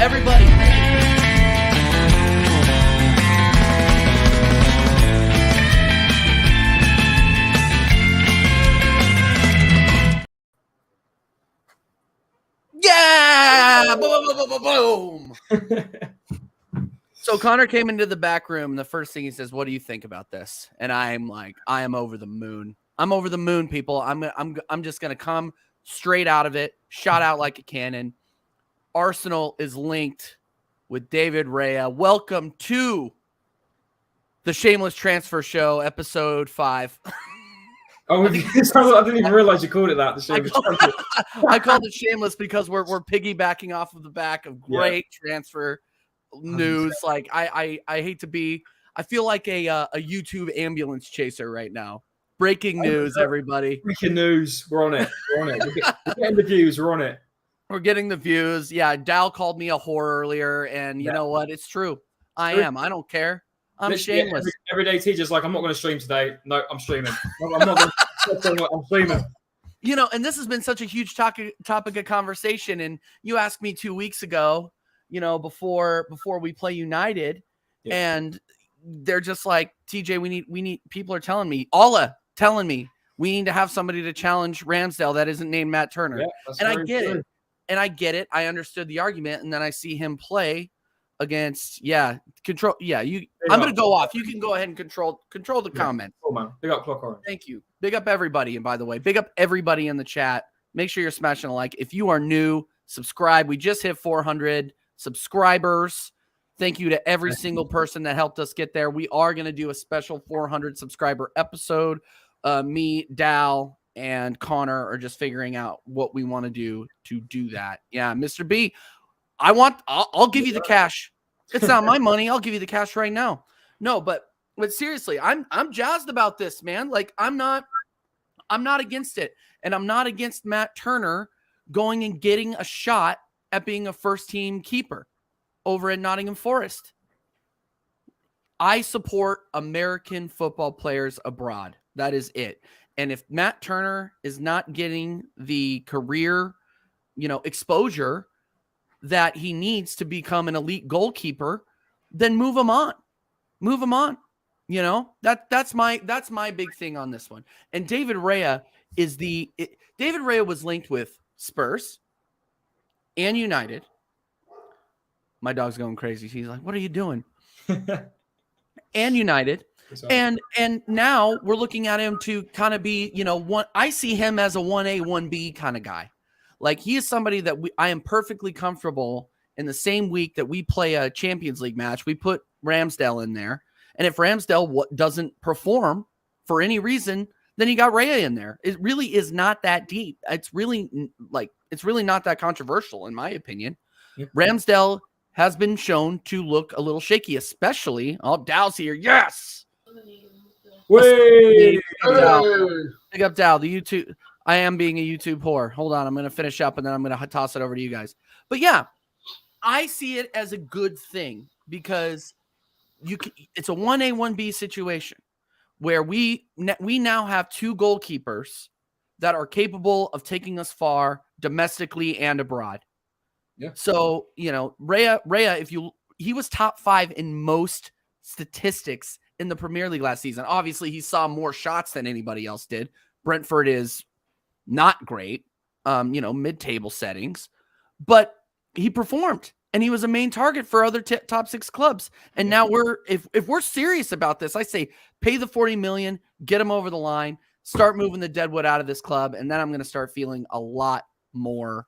everybody. Yeah! Boom, boom, boom, boom, boom. So Connor came into the back room. The first thing he says, "What do you think about this?" And I'm like, "I am over the moon. I'm over the moon, people. I'm just gonna come straight out of it, shot out like a cannon." Arsenal is linked with David Raya. Welcome to the Shameless Transfer Show, episode 5. Oh, I didn't even realize you called it that. I called it Shameless because we're piggybacking off of the back of great transfer news. 100%. Like I hate to be. I feel like a YouTube ambulance chaser right now. Breaking news, everybody. Breaking news. We're on it. We're getting the views. We're on it. We're getting the wviews. Yeah, Dal called me a whore earlier, and you know what? It's true. I am. I don't care. I'm shameless. Every day, TJ's like, I'm not going to stream today. No, I'm streaming. No, I'm not going to. I'm streaming. You know, and this has been such a huge topic of conversation. And you asked me 2 weeks ago, you know, before we play United, and they're just like, TJ, we need. People are telling me, Ola telling me, we need to have somebody to challenge Ramsdale that isn't named Matt Turner. Yeah, and I get it. And I get it. I understood the argument, and then I see him play against control. Yeah, I'm gonna go off. You can go ahead and control the comments. Cool, man. Big up Clock Orange. Thank you. Big up everybody. And by the way, big up everybody in the chat. Make sure you're smashing a like. If you are new, subscribe. We just hit 400 subscribers. Thank you to every single person that helped us get there. We are gonna do a special 400 subscriber episode. Me, Dal, and Connor are just figuring out what we want to do that. Yeah, Mr. B, I'll give you the cash. It's not my money. I'll give you the cash right now. No, but seriously, I'm jazzed about this, man. Like I'm not against it. And I'm not against Matt Turner going and getting a shot at being a first team keeper over at Nottingham Forest. I support American football players abroad. That is it. And if Matt Turner is not getting the career, exposure that he needs to become an elite goalkeeper, then move him on. Move him on. That's my big thing on this one. And David Raya David Raya was linked with Spurs and United. My dog's going crazy. He's like, "What are you doing?" And United. And now we're looking at him to kind of be, I see him as a 1A, 1B kind of guy. Like he is somebody that I am perfectly comfortable in the same week that we play a Champions League match. We put Ramsdale in there. And if Ramsdale doesn't perform for any reason, then you got Raya in there. It really is not that deep. It's really not that controversial in my opinion. Yep. Ramsdale has been shown to look a little shaky, especially Dow's here. Yes. Big up Dow, the YouTube. I am being a YouTube whore. Hold on, I'm going to finish up and then I'm going to toss it over to you guys. But yeah, I see it as a good thing because it's a 1A, 1B situation where we now have two goalkeepers that are capable of taking us far domestically and abroad. Yeah. So, Raya, he was top 5 in most statistics in the Premier League last season. Obviously, he saw more shots than anybody else did. Brentford is not great, mid-table settings, but he performed and he was a main target for other top 6 clubs. And now if we're serious about this, I say pay the $40 million, get him over the line, start moving the deadwood out of this club, and then I'm going to start feeling a lot more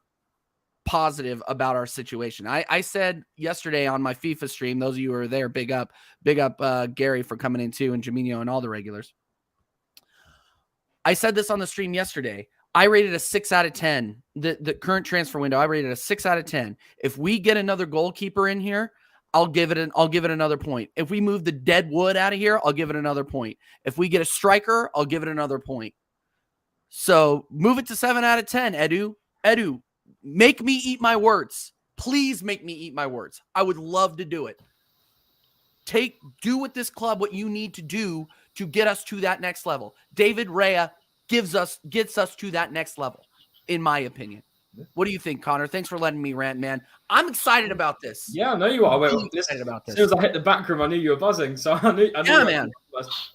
positive about our situation. I said yesterday on my FIFA stream, those of you who are there, big up Gary for coming in too, and Jamino and all the regulars. I said this on the stream yesterday. I rated a 6 out of 10. The current transfer window, I rated a 6 out of 10. If we get another goalkeeper in here, I'll give it another point. If we move the dead wood out of here, I'll give it another point. If we get a striker, I'll give it another point. So move it to 7 out of 10, Edu. Make me eat my words. Please make me eat my words. I would love to do it. Do with this club what you need to do to get us to that next level. David Raya gets us to that next level, in my opinion. What do you think, Connor? Thanks for letting me rant, man. I'm excited about this. Yeah, I know you are. I'm excited about this. As soon as I hit the back room, I knew you were buzzing. So I knew man.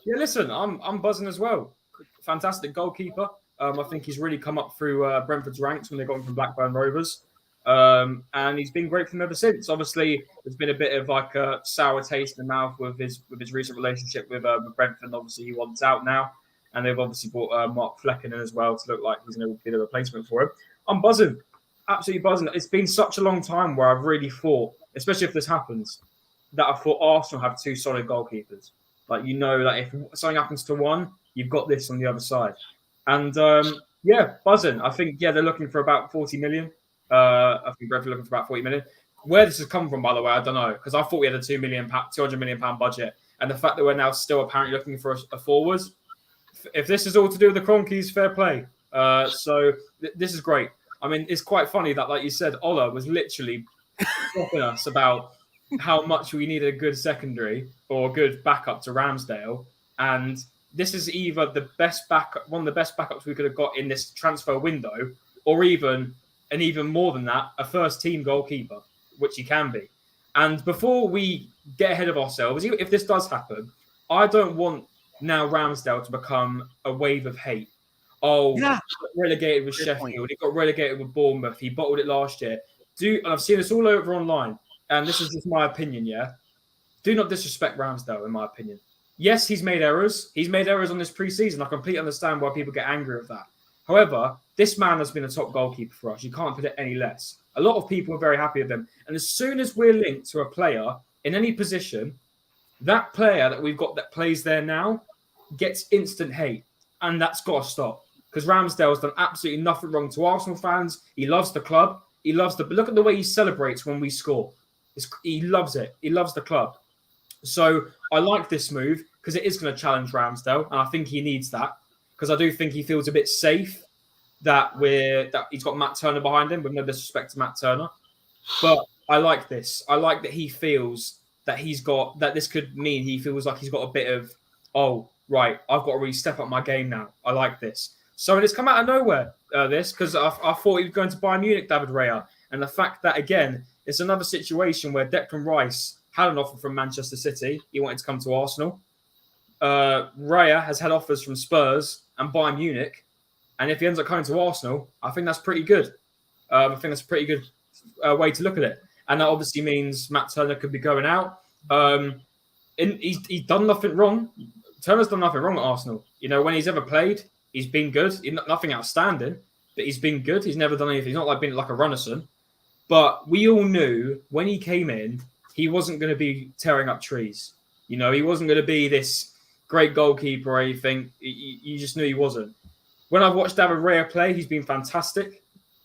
Yeah, listen, I'm buzzing as well. Fantastic goalkeeper. I think he's really come up through Brentford's ranks when they got him from Blackburn Rovers. And he's been great for them ever since. Obviously, there's been a bit of like a sour taste in the mouth with his recent relationship with Brentford. Obviously, he wants out now. And they've obviously brought Mark Flecken in as well to look like he's going to be the replacement for him. I'm buzzing. Absolutely buzzing. It's been such a long time where I've really thought, especially if this happens, that I thought Arsenal have two solid goalkeepers. Like, you know, that if something happens to one, you've got this on the other side. And yeah, buzzing. I think, they're looking for about 40 million. I think Brentford looking for about 40 million. Where this has come from, by the way, I don't know, because I thought we had a £200 million budget. And the fact that we're now still apparently looking for a forward, if this is all to do with the Cronkies, fair play. So this is great. I mean, it's quite funny that, like you said, Ola was literally talking us about how much we needed a good secondary or a good backup to Ramsdale. And this is either the best backup, one of the best backups we could have got in this transfer window, or even more than that, a first-team goalkeeper, which he can be. And before we get ahead of ourselves, if this does happen, I don't want now Ramsdale to become a wave of hate. Oh, yeah. He got relegated with Sheffield. He got relegated with Bournemouth. He bottled it last year. And I've seen this all over online, and this is just my opinion, yeah? Do not disrespect Ramsdale, in my opinion. Yes, he's made errors. He's made errors on this pre-season. I completely understand why people get angry with that. However, this man has been a top goalkeeper for us. You can't put it any less. A lot of people are very happy with him. And as soon as we're linked to a player in any position, that player that we've got that plays there now gets instant hate. And that's got to stop. Because Ramsdale's done absolutely nothing wrong to Arsenal fans. He loves the club. He loves look at the way he celebrates when we score. He loves it. He loves the club. So I like this move because it is going to challenge Ramsdale. And I think he needs that. Because I do think he feels a bit safe that he's got Matt Turner behind him, with no disrespect to Matt Turner. But I like this. I like that he feels that this could mean he feels like he's got a bit of, oh, right, I've got to really step up my game now. I like this. So it's come out of nowhere, because I thought he was going to Bayern Munich, David Raya. And the fact that, again, it's another situation where Declan Rice had an offer from Manchester City. He wanted to come to Arsenal. Raya has had offers from Spurs and Bayern Munich. And if he ends up coming to Arsenal, I think that's pretty good. I think that's a pretty good way to look at it. And that obviously means Matt Turner could be going out. He's done nothing wrong. Turner's done nothing wrong at Arsenal. You know, when he's ever played, he's been good. Nothing outstanding, but he's been good. He's never done anything. He's not like been like a Runnison. But we all knew when he came in, he wasn't going to be tearing up trees. You know, he wasn't going to be this great goalkeeper or anything. You just knew he wasn't. When I've watched David Raya play, he's been fantastic.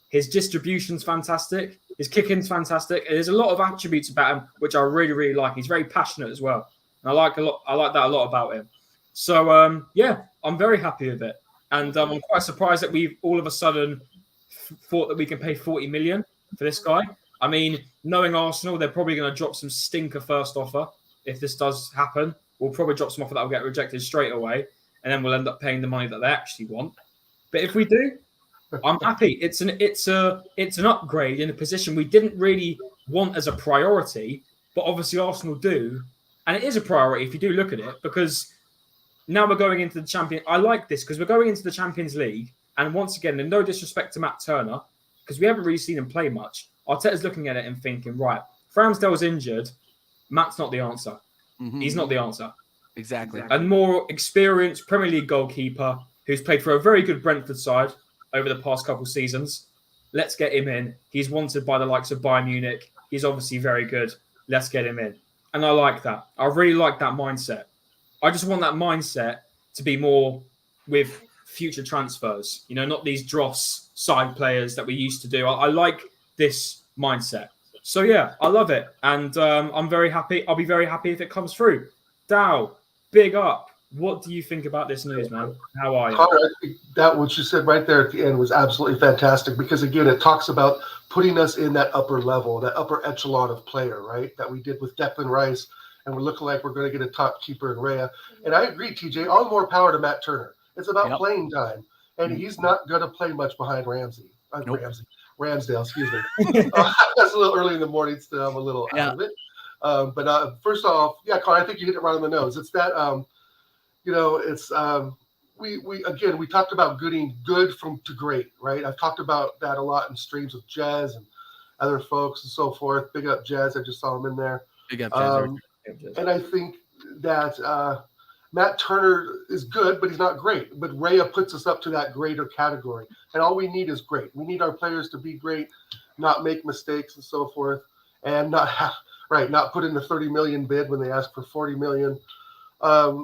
His distribution's fantastic. His kicking's fantastic. There's a lot of attributes about him which I really, really like. He's very passionate as well. And I like that a lot about him. So I'm very happy with it. And I'm quite surprised that we've all of a sudden thought that we can pay 40 million for this guy. I mean, knowing Arsenal, they're probably going to drop some stinker first offer. If this does happen, we'll probably drop some offer that will get rejected straight away. And then we'll end up paying the money that they actually want. But if we do, I'm happy. It's an upgrade in a position we didn't really want as a priority, but obviously Arsenal do. And it is a priority if you do look at it, because now we're going into the Champions. I like this because we're going into the Champions League. And once again, and no disrespect to Matt Turner, because we haven't really seen him play much, Arteta's looking at it and thinking, right, if Ramsdale's injured, Matt's not the answer. Mm-hmm. He's not the answer. Exactly. A more experienced Premier League goalkeeper who's played for a very good Brentford side over the past couple of seasons. Let's get him in. He's wanted by the likes of Bayern Munich. He's obviously very good. Let's get him in. And I like that. I really like that mindset. I just want that mindset to be more with future transfers. You know, not these dross side players that we used to do. I like this mindset. So, yeah, I love it. And I'm very happy. I'll be very happy if it comes through. Dow, big up. What do you think about this news, man? How are you? I think that what you said right there at the end was absolutely fantastic because, again, it talks about putting us in that upper level, that upper echelon of player, right, that we did with Declan Rice, and we're looking like we're going to get a top keeper in Raya. And I agree, TJ, all more power to Matt Turner. It's about playing time, and he's not going to play much behind Ramsey. Ramsdale, excuse me. That's a little early in the morning still. I'm a little out of it. But first off, yeah, Connor, I think you hit it right on the nose. It's that, it's we talked about good to great, right? I've talked about that a lot in streams with Jez and other folks and so forth. Big up Jez. I just saw him in there. Big up Jez. And I think that Matt Turner is good, but he's not great. But Raya puts us up to that greater category. And all we need is great. We need our players to be great, not make mistakes and so forth, and not put in the 30 million bid when they ask for 40 million. But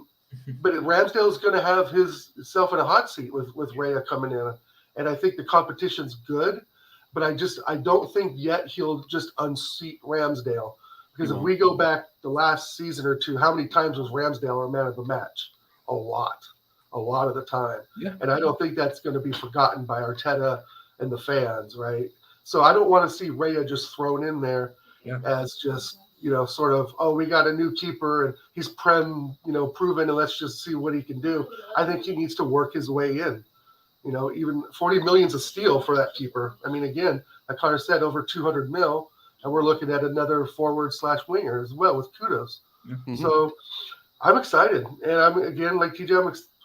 Ramsdale's going to have himself in a hot seat with Raya coming in. And I think the competition's good, but I don't think yet he'll just unseat Ramsdale. Because if we go back the last season or two, how many times was Ramsdale our man of the match? A lot of the time. Yeah. And I don't think that's going to be forgotten by Arteta and the fans, right? So I don't want to see Raya just thrown in there as just, sort of, we got a new keeper and he's proven and let's just see what he can do. I think he needs to work his way in. Even 40 million's a steal for that keeper. I mean, again, like Connor said, over 200 mil. And we're looking at another forward/winger as well with kudos. Mm-hmm. So I'm excited. And I'm, again, like TJ,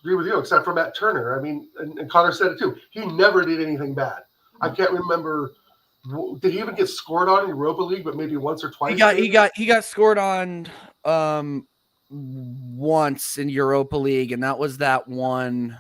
agree with you, except for Matt Turner. I mean, and Connor said it too. He never did anything bad. I can't remember. Did he even get scored on in Europa League, but maybe once or twice? He got scored on once in Europa League, and that was that one.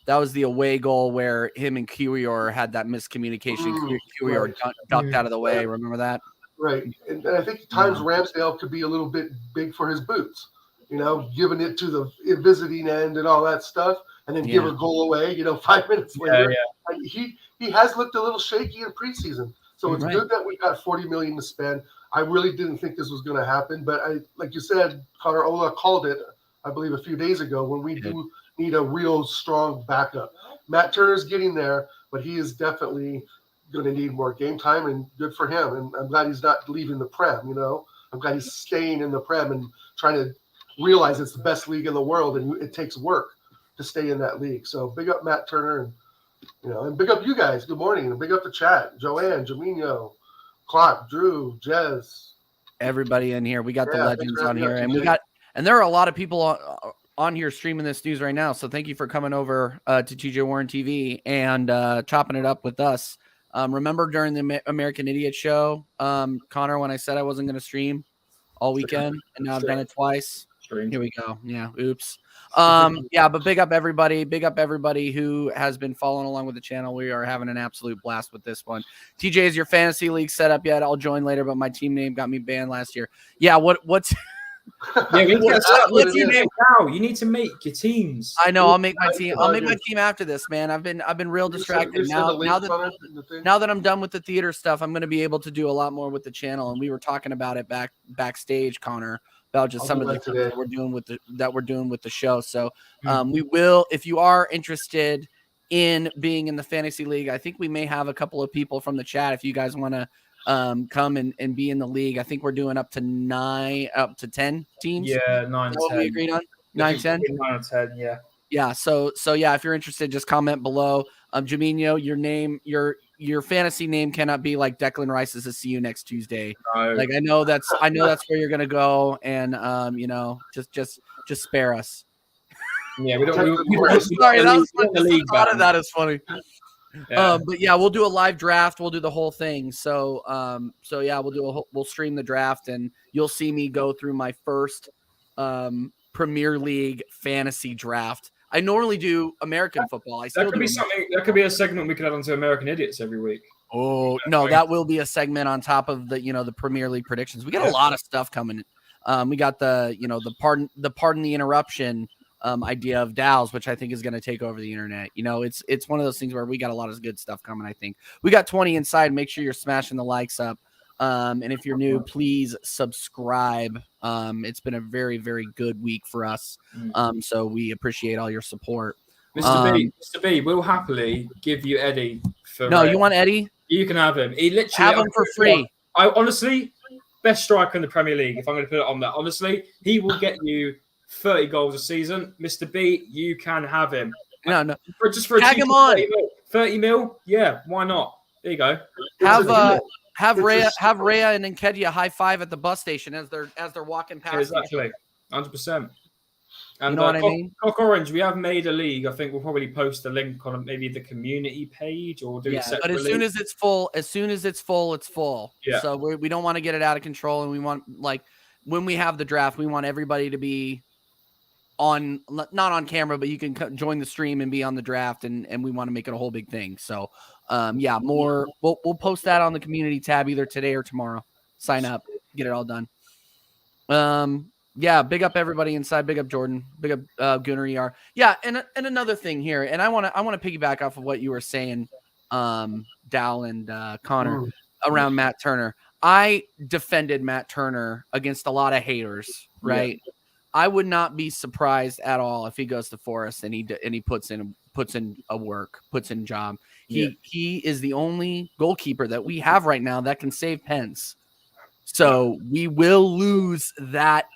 That was the away goal where him and Kiwior had that miscommunication. Kiwior ducked out of the way. Remember that? Right. And I think at times Ramsdale could be a little bit big for his boots, giving it to the visiting end and all that stuff, and then give a goal away, 5 minutes later. Yeah. And he has looked a little shaky in preseason. So it's good that we got 40 million to spend. I really didn't think this was going to happen, but like you said, Connor Ola called it, I believe, a few days ago when we do need a real strong backup. Matt Turner's getting there, but he is definitely going to need more game time, and good for him. And I'm glad he's not leaving the Prem, I'm glad he's staying in the Prem and trying to realize it's the best league in the world, and it takes work to stay in that league. So big up Matt Turner, and big up you guys. Good morning, and big up the chat. Joanne, Jamino, Clark, Drew, Jez. Everybody in here. We got the legends on here, and there are a lot of people on here streaming this news right now. So thank you for coming over to TJ Warren TV and chopping it up with us. Remember during the American Idiot show, Connor, when I said I wasn't going to stream all weekend, and now I've done it twice. Here we go. Yeah. Oops. But big up everybody who has been following along with the channel. We are having an absolute blast with this one. TJ, is your fantasy league set up yet? I'll join later, but my team name got me banned last year. Yeah. What's you need to make your teams. I know. I'll make my team. I'll make my team after this, man. I've been real distracted now that I'm done with the theater stuff. I'm going to be able to do a lot more with the channel. And we were talking about it backstage, Connor, about just some of the things that we're doing with the show. So we will, if you are interested in being in the fantasy league, I think we may have a couple of people from the chat. If you guys want to come and be in the league. I think we're doing up to 10 teams. Yeah, 9, 10. What we agreed on? 9, 10? 9 or 10, yeah. Yeah, so yeah, if you're interested, just comment below. Jamino, your fantasy name cannot be like Declan Rice's "See you next Tuesday." No. Like I know that's where you're gonna go, and just spare us. Yeah, we don't. Sorry, that was funny. The thought of that is funny. Yeah. But yeah, we'll do a live draft. We'll do the whole thing. So yeah, we'll stream the draft, and you'll see me go through my first Premier League fantasy draft. I normally do American football. That could be a segment we could add onto American Idiots every week. Oh no, that will be a segment on top of the Premier League predictions. We got a lot of stuff coming. We got the pardon the interruption idea of Dow's, which I think is going to take over the internet. It's one of those things where we got a lot of good stuff coming. I think we got 20 inside. Make sure you're smashing the likes up. And if you're new, please subscribe. It's been a very, very good week for us. So we appreciate all your support. Mr. B will happily give you Eddie for you want Eddie? You can have him. He literally have him for free. I honestly, best striker in the Premier League, if I'm going to put it on that. Honestly, he will get you 30 goals a season. Mr. B, you can have him. No. Just for tag him on. 30 mil. Yeah, why not? There you go. Have It's Raya and Nkedia high five at the bus station as they're walking past. Exactly, 100%. And You know what I mean? Cock Orange, we have made a league. I think we'll probably post a link on maybe the community page or do it separately. But as soon as it's full, it's full. Yeah. So we don't want to get it out of control, and we want, like, when we have the draft, we want everybody to be on, not on camera, but you can join the stream and be on the draft, and we want to make it a whole big thing. So we'll post that on the community tab either today or tomorrow. Sign up, get it all done. Big up everybody inside. Big up Jordan. Big up Gunnar ER. Yeah, and another thing here, and I want to piggyback off of what you were saying, Dal and Connor, around Matt Turner. I defended Matt Turner against a lot of haters, right? Yeah. I would not be surprised at all if he goes to Forest and he puts in job. He is the only goalkeeper that we have right now that can save pens. So we will lose that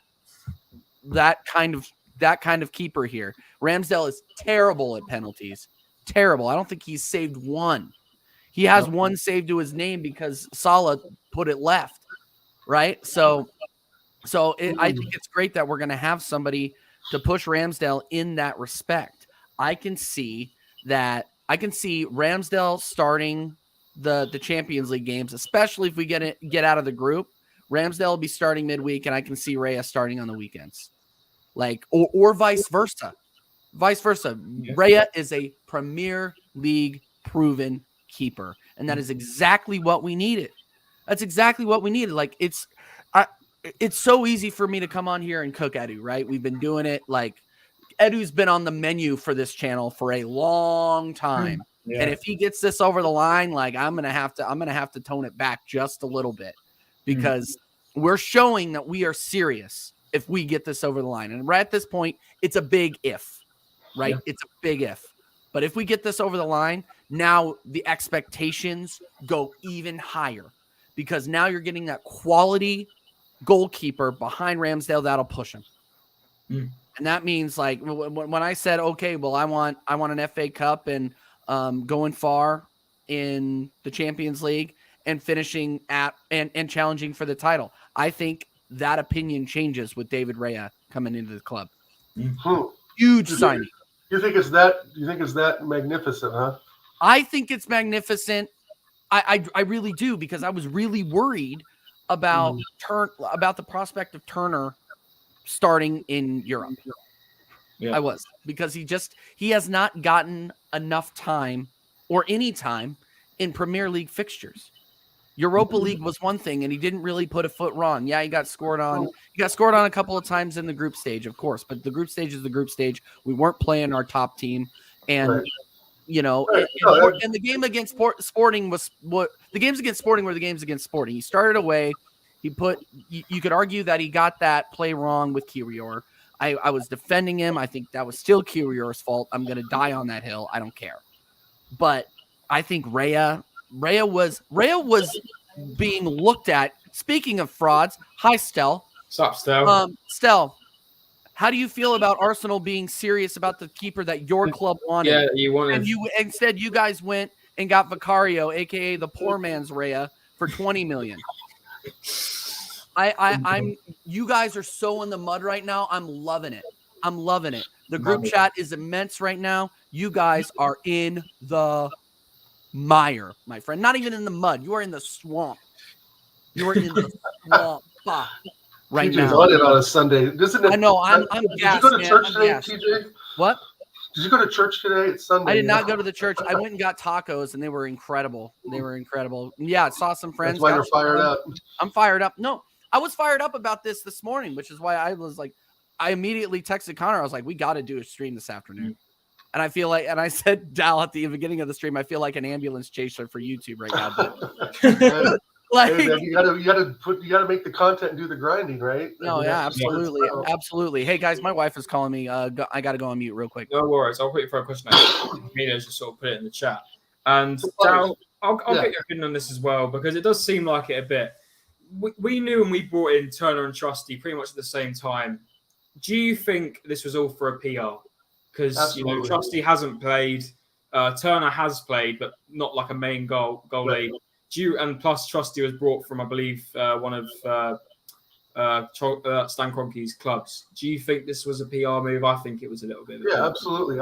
kind of keeper here. Ramsdale is terrible at penalties. Terrible. I don't think he's saved one. He has one save to his name because Salah put it left, right? So I think it's great that we're going to have somebody to push Ramsdale in that respect. I can see Ramsdale starting the Champions League games, especially if we get out of the group. Ramsdale will be starting midweek, and I can see Raya starting on the weekends, or vice versa. Vice versa. Yeah. Raya is a Premier League proven keeper, and that is exactly what we needed. That's exactly what we needed. Like, it's so easy for me to come on here and cook Edu, right? We've been doing it. Like, Edu's been on the menu for this channel for a long time. Yeah. And if he gets this over the line, like, I'm gonna have to tone it back just a little bit, because we're showing that we are serious if we get this over the line. And right at this point, it's a big if, right? Yeah. It's a big if. But if we get this over the line, now the expectations go even higher, because now you're getting that quality goalkeeper behind Ramsdale that'll push him. And that means, like, when I said, okay, well, I want an FA Cup and going far in the Champions League and finishing at and challenging for the title, I think that opinion changes with David Raya coming into the club. Huge signing. You think it's that magnificent, huh? I think it's magnificent. I really do, because I was really worried about the prospect of Turner starting in Europe. Yeah. I was, because he has not gotten enough time or any time in Premier League fixtures. Europa League was one thing, and he didn't really put a foot wrong. Yeah, he got scored on. He got scored on a couple of times in the group stage, of course, but the group stage is the group stage. We weren't playing our top team, and and the game against Sporting was what the games against Sporting were. The games against Sporting, he started away. He put. You could argue that he got that play wrong with Kiwior. I was defending him. I think that was still Kiwior's fault. I'm going to die on that hill. I don't care. But I think Raya was being looked at. Speaking of frauds, hi, Stel. What's up, Stel? Stel, how do you feel about Arsenal being serious about the keeper that your club wanted? Yeah, you wanted. And instead you guys went and got Vicario, aka the poor man's Raya, for $20 million. You guys are so in the mud right now. I'm loving it. The group chat is immense right now. You guys are in the mire, my friend. Not even in the mud. You are in the swamp. You are in the swamp right now. TJ's on a Sunday. I know. I'm gassed. Did you go to church today, TJ? What? Did you go to church today? It's Sunday. I did not go to the church. I went and got tacos, and they were incredible. Yeah, I saw some friends. That's why you're fired up. I'm fired up. No, I was fired up about this morning, which is why I was like, I immediately texted Connor. I was like, we got to do a stream this afternoon. And I feel like, and I said, Dal, at the beginning of the stream, I feel like an ambulance chaser for YouTube right now. But, like, you gotta make the content and do the grinding, right? No, yeah, absolutely. Hey guys, my wife is calling me. I got to go on mute real quick. No worries. I'll put you for a question. Mina just sort of put it in the chat. And Dal, I'll get your opinion on this as well, because it does seem like it a bit. We knew when we brought in Turner and Trusty pretty much at the same time. Do you think this was all for a PR? Because Trusty hasn't played. Turner has played, but not like a main goalie. And plus Trusty was brought from, I believe, one of Stan Kroenke's clubs. Do you think this was a PR move? I think it was a little bit. Yeah, absolutely.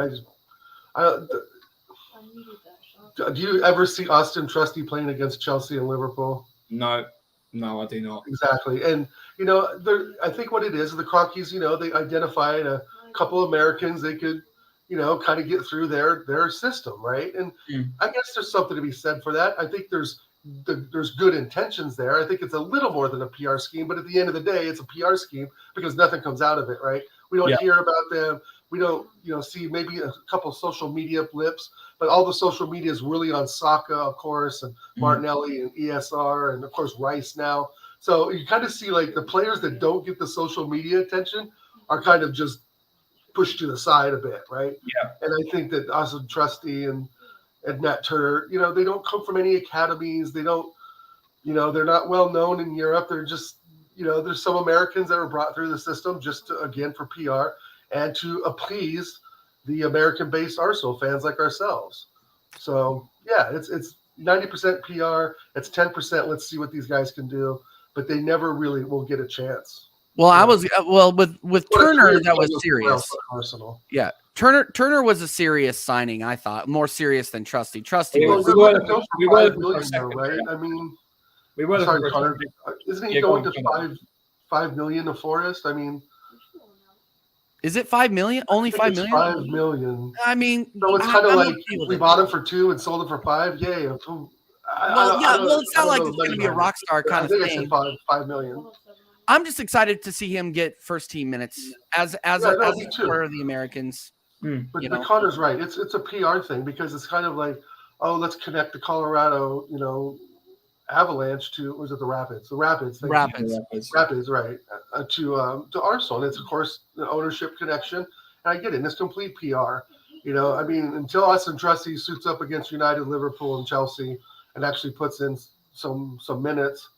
Do you ever see Austin Trusty playing against Chelsea and Liverpool? No, I do not. Exactly. And, I think what it is, the Crockies, they identified a couple of Americans they could, kind of get through their system, right? And I guess there's something to be said for that. I think there's good intentions there. I think it's a little more than a PR scheme, but at the end of the day, it's a PR scheme because nothing comes out of it, right? We don't hear about them. We don't, see maybe a couple of social media blips, but all the social media is really on Saka, of course, and Martinelli and ESR, and of course Rice now. So you kind of see like the players that don't get the social media attention are kind of just pushed to the side a bit, right? Yeah. And I think that Austin Trusty and Nat Turner, they don't come from any academies. They don't, they're not well known in Europe. They're just, there's some Americans that are brought through the system just to, again, for PR and to appease the American-based Arsenal fans like ourselves. So yeah, it's 90% PR. It's 10%. Let's see what these guys can do, but they never really will get a chance. Well, with Turner, that was serious. Arsenal. Yeah. Turner was a serious signing, I thought, more serious than Trusty. Trusty Well, was. we were $5 million, right? I mean, we were. Sorry, Connor. Isn't he going to $5 million to Forest? I mean, is it $5 million? Only $5 million? $5 million. I mean, so it's kind of like we bought him for $2 million and sold him for $5 million. Yay! It's not like it's going to be a rock star kind of thing. $5 million. I'm just excited to see him get first team minutes as a part of the Americans. But Connor's right. It's a PR thing because it's kind of like, let's connect the Colorado, Avalanche to was it the Rapids? The Rapids. Rapids, right? To Arsenal. And it's of course the ownership connection, and I get it. And it's complete PR. I mean, until Austin Trusty suits up against United, Liverpool, and Chelsea, and actually puts in some minutes.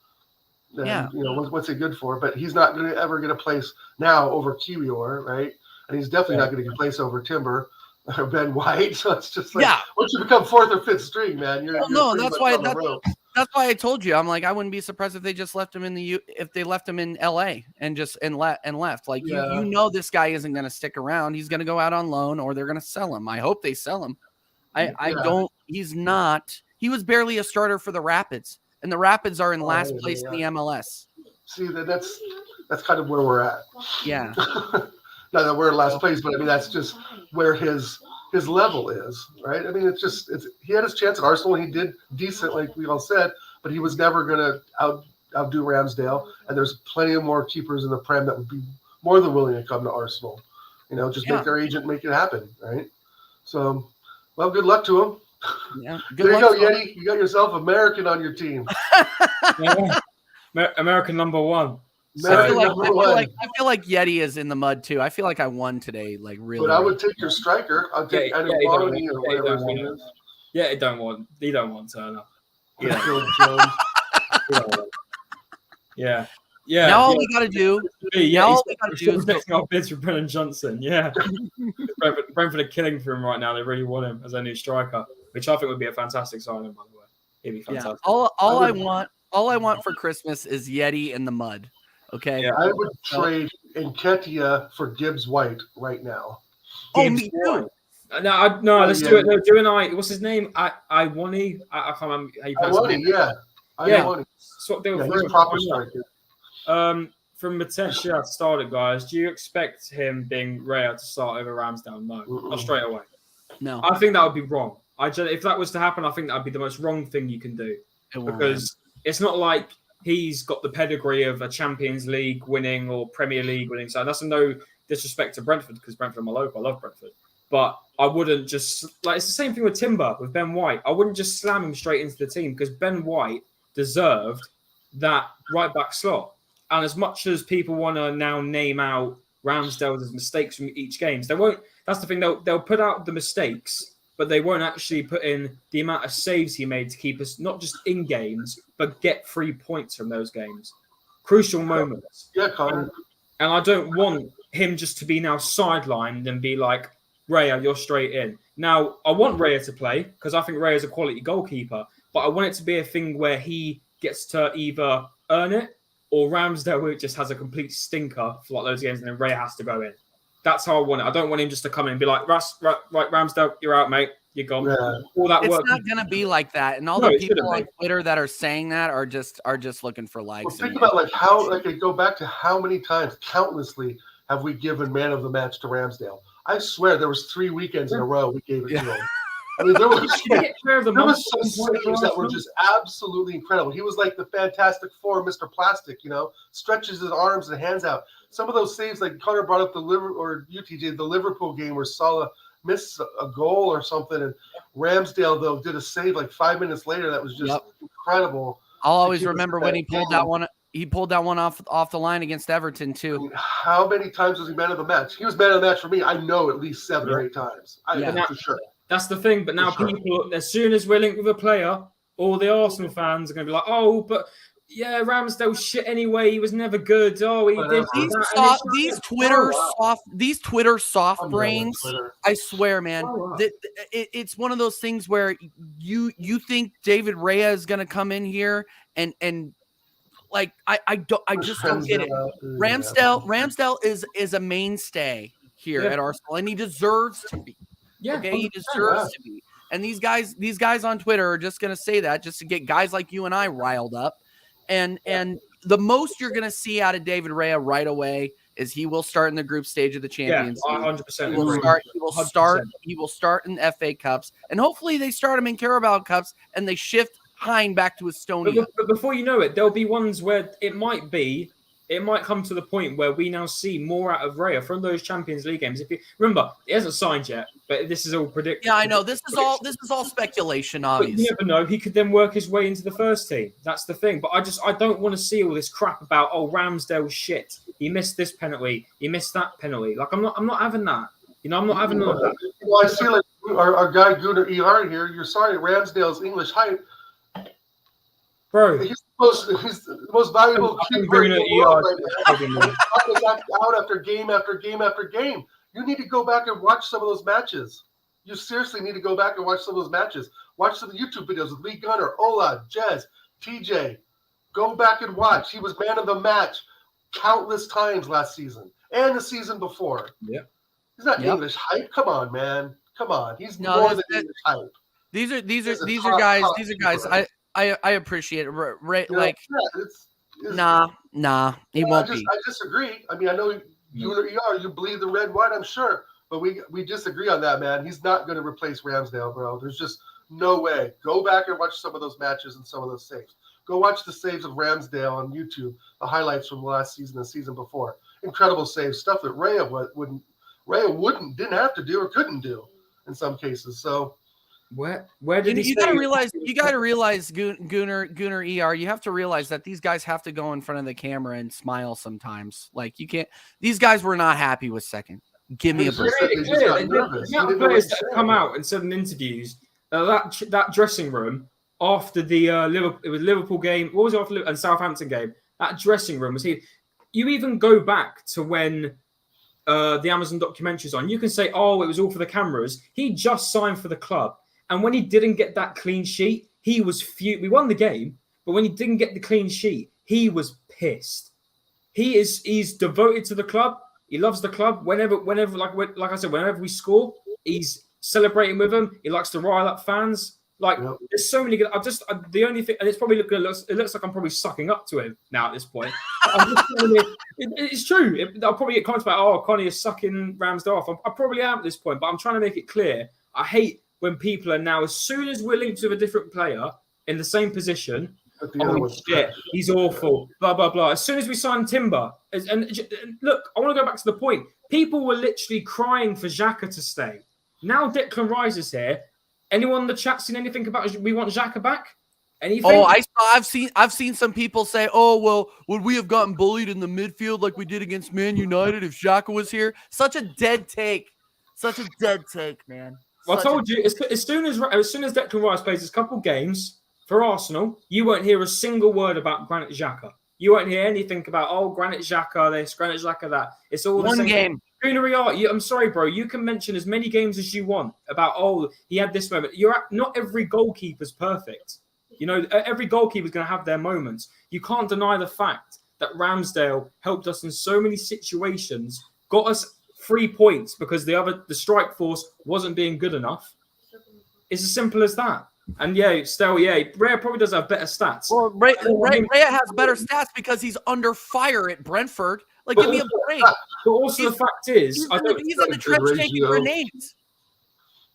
Then, what's it good for? But he's not going to ever get a place now over Kiwior, right? And he's definitely not going to get a place over Timber or Ben White. So it's just like, once you become fourth or fifth string, man, that's why I told you. I'm like, I wouldn't be surprised if they just left him if they left him in LA and left. Like this guy isn't going to stick around. He's going to go out on loan or they're going to sell him. I hope they sell him. He's not. He was barely a starter for the Rapids. And the Rapids are in last place in the MLS. See, that's kind of where we're at. Yeah. Not that we're in last place, but I mean that's just where his level is, right? I mean, he had his chance at Arsenal and he did decent, like we all said, but he was never going to outdo Ramsdale. And there's plenty of more keepers in the Prem that would be more than willing to come to Arsenal. Make their agent make it happen, right? So, well, good luck to him. Yeah. There you go, Yeti. You got yourself American on your team. American number one. I feel like Yeti is in the mud too. I feel like I won today, like really. But I would take your striker. I'll take or whatever his name is. Yeah, he don't want Turner. Yeah. Now all we got to do. All we got to do is making our bids for Brennan Johnson. Yeah. Brentford are killing for him right now. They really want him as their new striker, which I think would be a fantastic signing, by the way. It'd be fantastic. Yeah. All I want for Christmas is Yeti in the mud. Okay. Yeah, I would trade Nketiah for Gibbs White right now. Me too. No, let's do it. No, doing what's his name? I can't remember how you pronounce it. Yeah. So they were he's proper striker. From Matesha started, guys. Do you expect him being Raya to start over Ramsdale? No, not straight away. No, I think that would be wrong. If that was to happen, I think that would be the most wrong thing you can do because it's not like he's got the pedigree of a Champions League winning or Premier League winning. So that's no disrespect to Brentford because Brentford are my local. I love Brentford. But I wouldn't just it's the same thing with Timber, with Ben White. I wouldn't just slam him straight into the team because Ben White deserved that right back slot. And as much as people want to now name out Ramsdale's mistakes from each game, they won't. That's the thing. They'll put out the mistakes, but they won't actually put in the amount of saves he made to keep us not just in games, but get 3 points from those games. Crucial moments. Yeah, Connor. And I don't want him just to be now sidelined and be like, Raya, you're straight in. Now, I want Raya to play because I think Raya's a quality goalkeeper, but I want it to be a thing where he gets to either earn it or Ramsdale just has a complete stinker for like loads of games and then Raya has to go in. That's how I want it. I don't want him just to come in and be like, right, Ramsdale, you're out, mate. You're gone. Yeah. All that It's work. not going to be like that. And all No, the it people shouldn't on be. Twitter that are saying that are just looking for Well, likes. think about like how like I go back to how many times, countlessly, have we given man of the match to Ramsdale? I swear there was 3 weekends in a row we gave it to him. I mean, there was some saves that were just absolutely incredible. He was like the Fantastic Four, Mr. Plastic, stretches his arms and hands out. Some of those saves, like Conor brought up the Liverpool game where Salah missed a goal or something, and Ramsdale though did a save like 5 minutes later that was just incredible. I'll always remember when he pulled that one. He pulled that one off the line against Everton too. I mean, how many times was he man of the match? He was man of the match for me. I know at least 7 or 8 times. For sure. That's the thing. But now people, as soon as we're linked with a player, all the Arsenal fans are going to be like, "Oh, but yeah, Ramsdale's shit anyway. He was never good. Oh, he did these Twitter soft brains. I swear, man, it's one of those things where you think David Raya is going to come in here and like I just don't get it. Ramsdale is a mainstay here at Arsenal, and he deserves to be. Yeah, okay, he deserves to be. And these guys on Twitter are just going to say that just to get guys like you and I riled up. And the most you're going to see out of David Raya right away is he will start in the group stage of the Champions League. 100%. He will start in FA Cups, and hopefully they start him in Carabao Cups and they shift Hein back to Estonia. But before you know it, there'll be ones where it might come to the point where we now see more out of Raya from those Champions League games. If you remember, he hasn't signed yet, but this is all predicted. Yeah, I know. This is all speculation, obviously. You never know. He could then work his way into the first team. That's the thing. But I don't want to see all this crap about Ramsdale shit. He missed this penalty. He missed that penalty. Like I'm not having that. I'm not having none of that. Well, I see like our guy Gunnar ER here. You're sorry, Ramsdale's English hype. Bro, he's the most valuable keeper in the world right now. Out after game after game after game. You need to go back and watch some of those matches. You seriously need to go back and watch some of those matches. Watch some YouTube videos with Lee Gunnar, Ola, Jez, TJ. Go back and watch. He was man of the match countless times last season and the season before. Yeah, he's not English hype. Come on, man. Come on. He's more than English hype. These are guys. I appreciate it. Nah, he won't be. I disagree. I mean, I know you believe the red white, I'm sure, but we disagree on that, man. He's not going to replace Ramsdale, bro. There's just no way. Go back and watch some of those matches and some of those saves. Go watch the saves of Ramsdale on YouTube, the highlights from last season and the season before. Incredible saves, stuff that Raya didn't have to do or couldn't do in some cases. So. Where did you got to realize Gunnar ER, you have to realize that these guys have to go in front of the camera and smile sometimes. Like you can't. These guys were not happy with second. Give me a break. The players that come out and said in interviews that dressing room after the Liverpool game. What was it after and Southampton game? That dressing room was here. You even go back to when the Amazon documentary's on. You can say, "Oh, it was all for the cameras." He just signed for the club. And when he didn't get that clean sheet, he was furious. We won the game, but when he didn't get the clean sheet, he was pissed. He's devoted to the club. He loves the club. Whenever, like I said, whenever we score, he's celebrating with them. He likes to rile up fans. There's so many good. The only thing, and it's probably it looks like I'm probably sucking up to him now at this point. It's true. I'll probably get comments about, Connie is sucking Ramsdale off. I probably am at this point, but I'm trying to make it clear. I hate when people are now, as soon as we're linked with a different player in the same position, shit, he's awful, blah, blah, blah. As soon as we signed Timber, and look, I want to go back to the point. People were literally crying for Xhaka to stay. Now Declan Rice is here. Anyone in the chat seen anything about we want Xhaka back? Anything? Oh, I've seen some people say, "Oh, well, would we have gotten bullied in the midfield like we did against Man United if Xhaka was here?" Such a dead take. Such a dead take, man. Well, I told you, as soon as Declan Rice plays his couple games for Arsenal, you won't hear a single word about Granit Xhaka. You won't hear anything about, Granit Xhaka this, Granit Xhaka that. It's all the same. I'm sorry, bro. You can mention as many games as you want about, he had this moment. Not every goalkeeper's perfect. Every goalkeeper's going to have their moments. You can't deny the fact that Ramsdale helped us in so many situations, got us 3 points because the strike force wasn't being good enough. It's as simple as that. And Raya probably does have better stats. Well, Raya has better stats because he's under fire at Brentford. Like, give me a break. But also the fact is, he's in the trench taking grenades.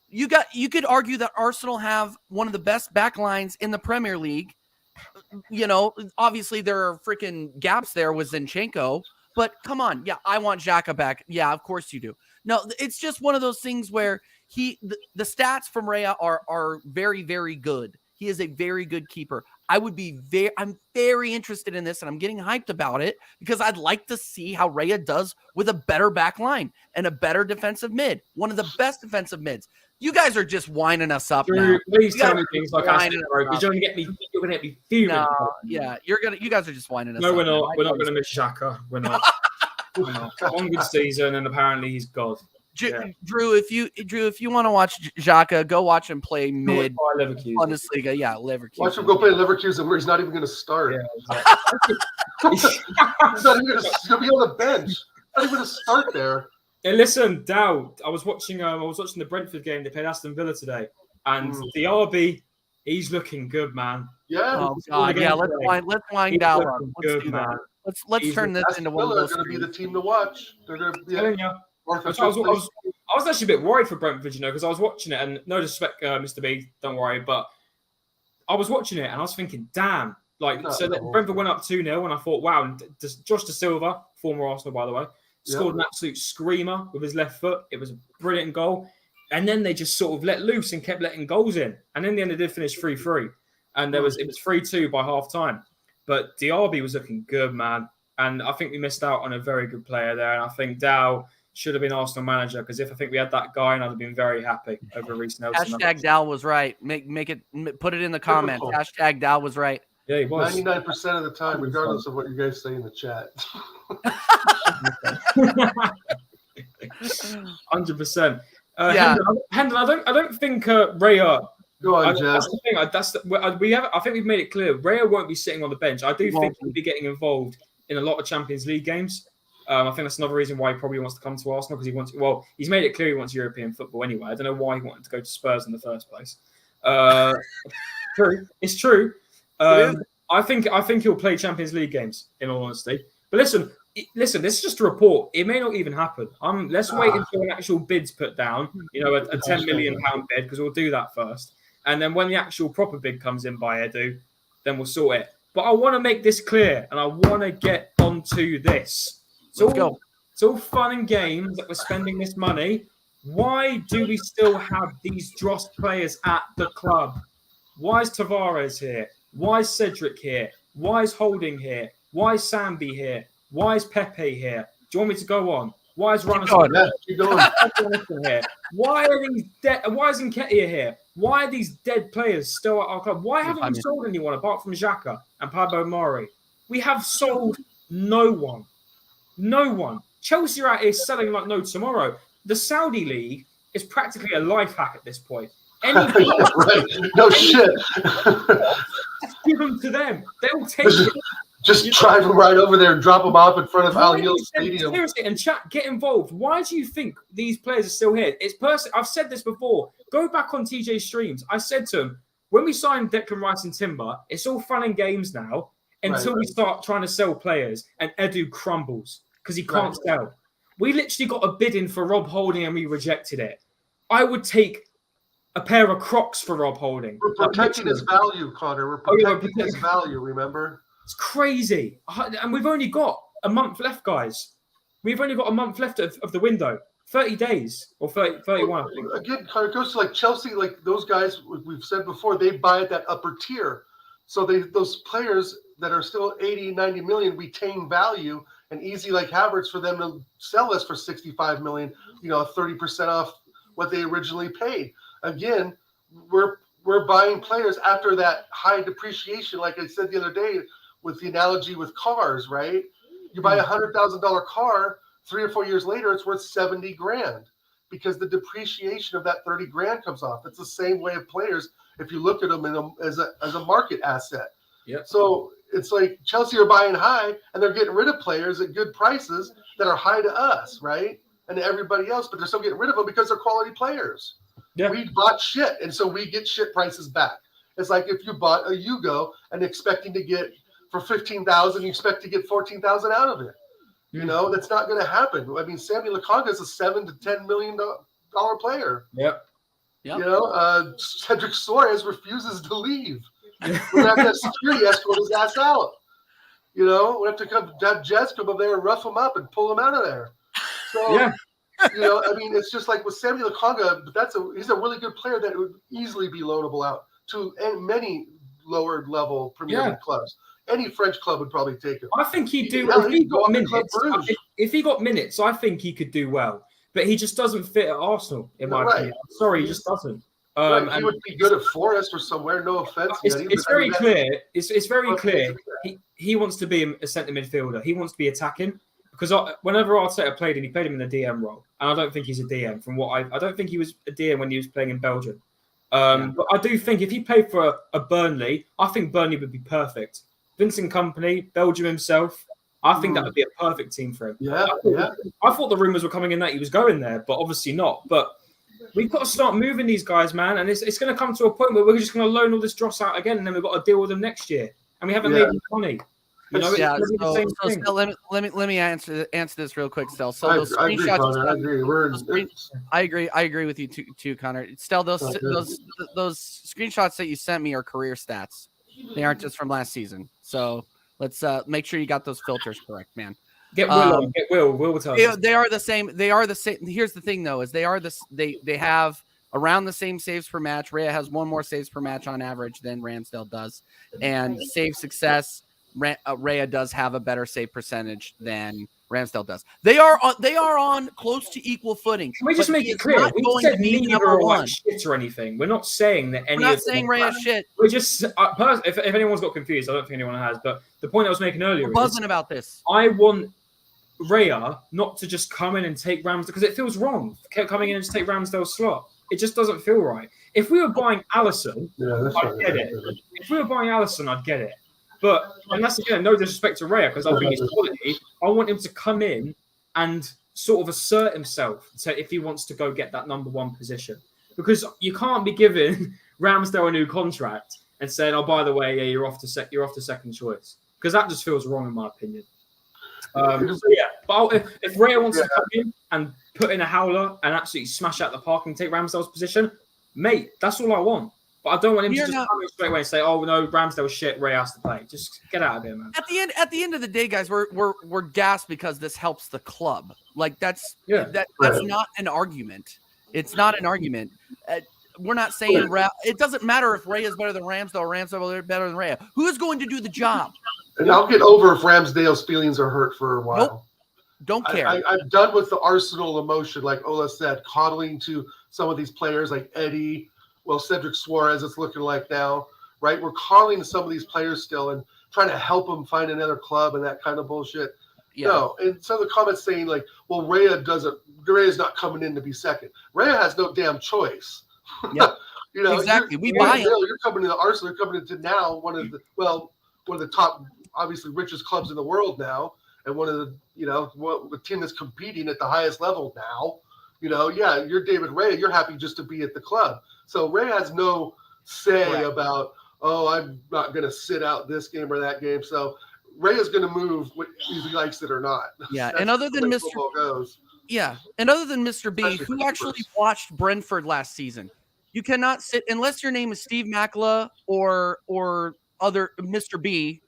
You could argue that Arsenal have one of the best back lines in the Premier League. Obviously there are freaking gaps there with Zinchenko, but come on. Yeah, I want Xhaka back. Yeah, of course you do. No, it's just one of those things where the stats from Raya are very, very good. He is a very good keeper. I'm very interested in this, and I'm getting hyped about it because I'd like to see how Raya does with a better back line and a better defensive mid, one of the best defensive mids. You guys are just winding us up now. Please tell me things like Aston, bro, because you're gonna get me fuming. No, yeah, you guys are just winding us up. No, we're not. We're not gonna miss Xhaka. We're not. One good season, and apparently he's God. Drew, if you want to watch Xhaka, go watch him play mid Bundesliga. Yeah, Leverkusen. Watch him go play Leverkusen where he's not even going to start. Yeah, exactly. He's not even going to be on the bench. Not even going to start there. Hey, listen, Dow. I was watching the Brentford game. They played Aston Villa today, and the RB, he's looking good, man. Yeah. Oh God. Yeah. Let's wind down. Let's do that. Let's turn this into one of those. They're going to be the team to watch. They're going to be. I was actually a bit worried for Brentford, because I was watching it, and no disrespect, Mr. B, don't worry, but I was watching it and I was thinking, damn, Brentford went up 2-0, and I thought, wow, and Josh Da Silva, former Arsenal, by the way, scored an absolute screamer with his left foot. It was a brilliant goal, and then they just sort of let loose and kept letting goals in, and in the end they did finish 3-3, and it was 3-2 by half time. But Diaby was looking good, man, and I think we missed out on a very good player there, and I think Dow should have been Arsenal manager, because if I think we had that guy, I'd have been very happy over Reece Nelson. Hashtag Dow was right. Put it in the comments. Hashtag Dow was right. Yeah, he was. 99% of the time, regardless of what you guys say in the chat. 100%. Hendon, I don't think Raya. Go on, Jazz. That's the thing. I think we've made it clear. Raya won't be sitting on the bench. I do think he'll be getting involved in a lot of Champions League games. I think that's another reason why he probably wants to come to Arsenal, because he's made it clear he wants European football anyway. I don't know why he wanted to go to Spurs in the first place. True. It's true. I think he'll play Champions League games, in all honesty. But listen, this is just a report. It may not even happen. Let's wait until an actual bid's put down, a £10 million bid, because we'll do that first. And then when the actual proper bid comes in by Edu, then we'll sort it. But I want to make this clear, and I want to get onto this. It's all fun and games that we're spending this money. Why do we still have these dross players at the club? Why is Tavares here? Why is Cedric here? Why is Holding here? Why is Sambi here? Why is Pepe here? Do you want me to go on? Why is Runners here? Why are these dead? Why is Nketiah here? Why are these dead players still at our club? Why haven't we sold anyone apart from Xhaka and Pablo Mari? We have sold no one. No one. Chelsea are out here selling like no tomorrow. The Saudi League is practically a life hack at this point. Right. No shit. Give them to them. They'll take it. Just drive them right over there and drop them off in front of Al Hilal Stadium. Seriously, and chat, get involved. Why do you think these players are still here? I've said this before. Go back on TJ's streams. I said to him, when we signed Declan Rice and Timber, it's all fun and games now until we start trying to sell players and Edu crumbles because he can't sell. We literally got a bid in for Rob Holding and we rejected it. I would take a pair of Crocs for Rob Holding. We're protecting his value, Connor. We're protecting his value, remember? It's crazy. And we've only got a month left, guys. We've only got a month left of the window. 30 days or 31, I think. Again, Connor, it goes to like Chelsea, like those guys we've said before, they buy at that upper tier. So those players that are still 80, 90 million retain value, and easy like Havertz for them to sell us for 65 million, 30% off what they originally paid. Again, we're buying players after that high depreciation, like I said the other day with the analogy with cars, right? You buy $100,000 car, 3 or 4 years later, it's worth 70 grand because the depreciation of that 30 grand comes off. It's the same way of players if you look at them as a market asset. Yep. So it's like Chelsea are buying high and they're getting rid of players at good prices that are high to us, right? And to everybody else, but they're still getting rid of them because they're quality players. Yeah. We bought shit, and so we get shit prices back. It's like if you bought a Hugo and expecting to get for 15,000, you expect to get 14,000 out of it. You know, that's not going to happen. I mean, Sammy Lukonga is a $7 to $10 million player. Yep. Yep. You know, Cedric Suarez refuses to leave. We have to have security escort his ass out. You know, we have to have Jets come up there and rough him up and pull him out of there. So, you know, I mean, it's just like with Sammy Lukonga, but he's a really good player that would easily be loanable out to many lower level Premier League clubs. Any French club would probably take him. I think he'd do well. If he got minutes, I think he could do well. But he just doesn't fit at Arsenal, in my opinion. Sorry, he just doesn't. He would be good at Forest or somewhere. No offense. It's very clear. It's very clear. He wants to be a centre midfielder. He wants to be attacking. Because whenever Arteta played him, he played him in the DM role. And I don't think he's a DM. I don't think he was a DM when he was playing in Belgium. But I do think if he played for a Burnley, I think Burnley would be perfect. Vincent Kompany, Belgium himself. I think that would be a perfect team for him. I thought the rumours were coming in that he was going there, but obviously not. But we've got to start moving these guys, man. And it's going to come to a point where we're just going to loan all this dross out again, and then we've got to deal with them next year. And we haven't made any money. You know, let me answer this real quick, Stel. So those screenshots, I agree with you too, Connor. Stel, those screenshots that you sent me are career stats. They aren't just from last season. So let's make sure you got those filters correct, man. Get Will on. Get Will. Will will tell you. They are the same. They are the same. Here's the thing, though, is they have around the same saves per match. Raya has one more saves per match on average than Ramsdale does, and save success. Raya does have a better save percentage than Ramsdale does. They are on close to equal footing. Can we just make it clear? We said neither are like shit or anything. We're not saying that any. We're not saying Raya shit. We're just if anyone's got confused, I don't think anyone has. But the point I was making earlier is buzzing about this. I want Raya not to just come in and take Ramsdale because it feels wrong. Coming in and just take Ramsdale's slot. It just doesn't feel right. If we were buying Alisson, I'd get it. If we were buying Alisson, I'd get it. But, and that's again, no disrespect to Raya, because I think he's quality. I want him to come in and sort of assert himself if he wants to go get that number one position. Because you can't be giving Ramsdale a new contract and saying, oh, by the way, yeah, you're off to second choice. Because that just feels wrong, in my opinion. But if Raya wants to come in and put in a howler and absolutely smash out the park and take Ramsdale's position, mate, that's all I want. But I don't want him to just come in straight away and say, "Oh no, Ramsdale's shit. Ray has to play." Just get out of here, man. At the end of the day, guys, we're gassed because this helps the club. Like that's not an argument. It's not an argument. We're not saying it doesn't matter if Ray is better than Ramsdale or Ramsdale is better than Raya. Who's going to do the job? And I'll get over if Ramsdale's feelings are hurt for a while. Nope. Don't care. I'm done with the Arsenal emotion, like Ola said, coddling to some of these players like Eddie. Well, Cedric Suarez, it's looking like now, right? We're calling some of these players still and trying to help them find another club and that kind of bullshit. Yeah. No, and some of the comments saying like, well, Raya's not coming in to be second. Raya has no damn choice. Yeah, you know, exactly. We buy him. You're coming into Arsenal. You're coming into now one of the top, obviously richest clubs in the world now, and one of the the team that's competing at the highest level now. You know, yeah, you're David Raya. You're happy just to be at the club. So Ray has no say about, oh, I'm not going to sit out this game or that game. So Ray is going to move whether he likes it or not. Yeah, and other than Mr. B, who actually watched Brentford last season, you cannot sit unless your name is Steve Makla or other Mr. B.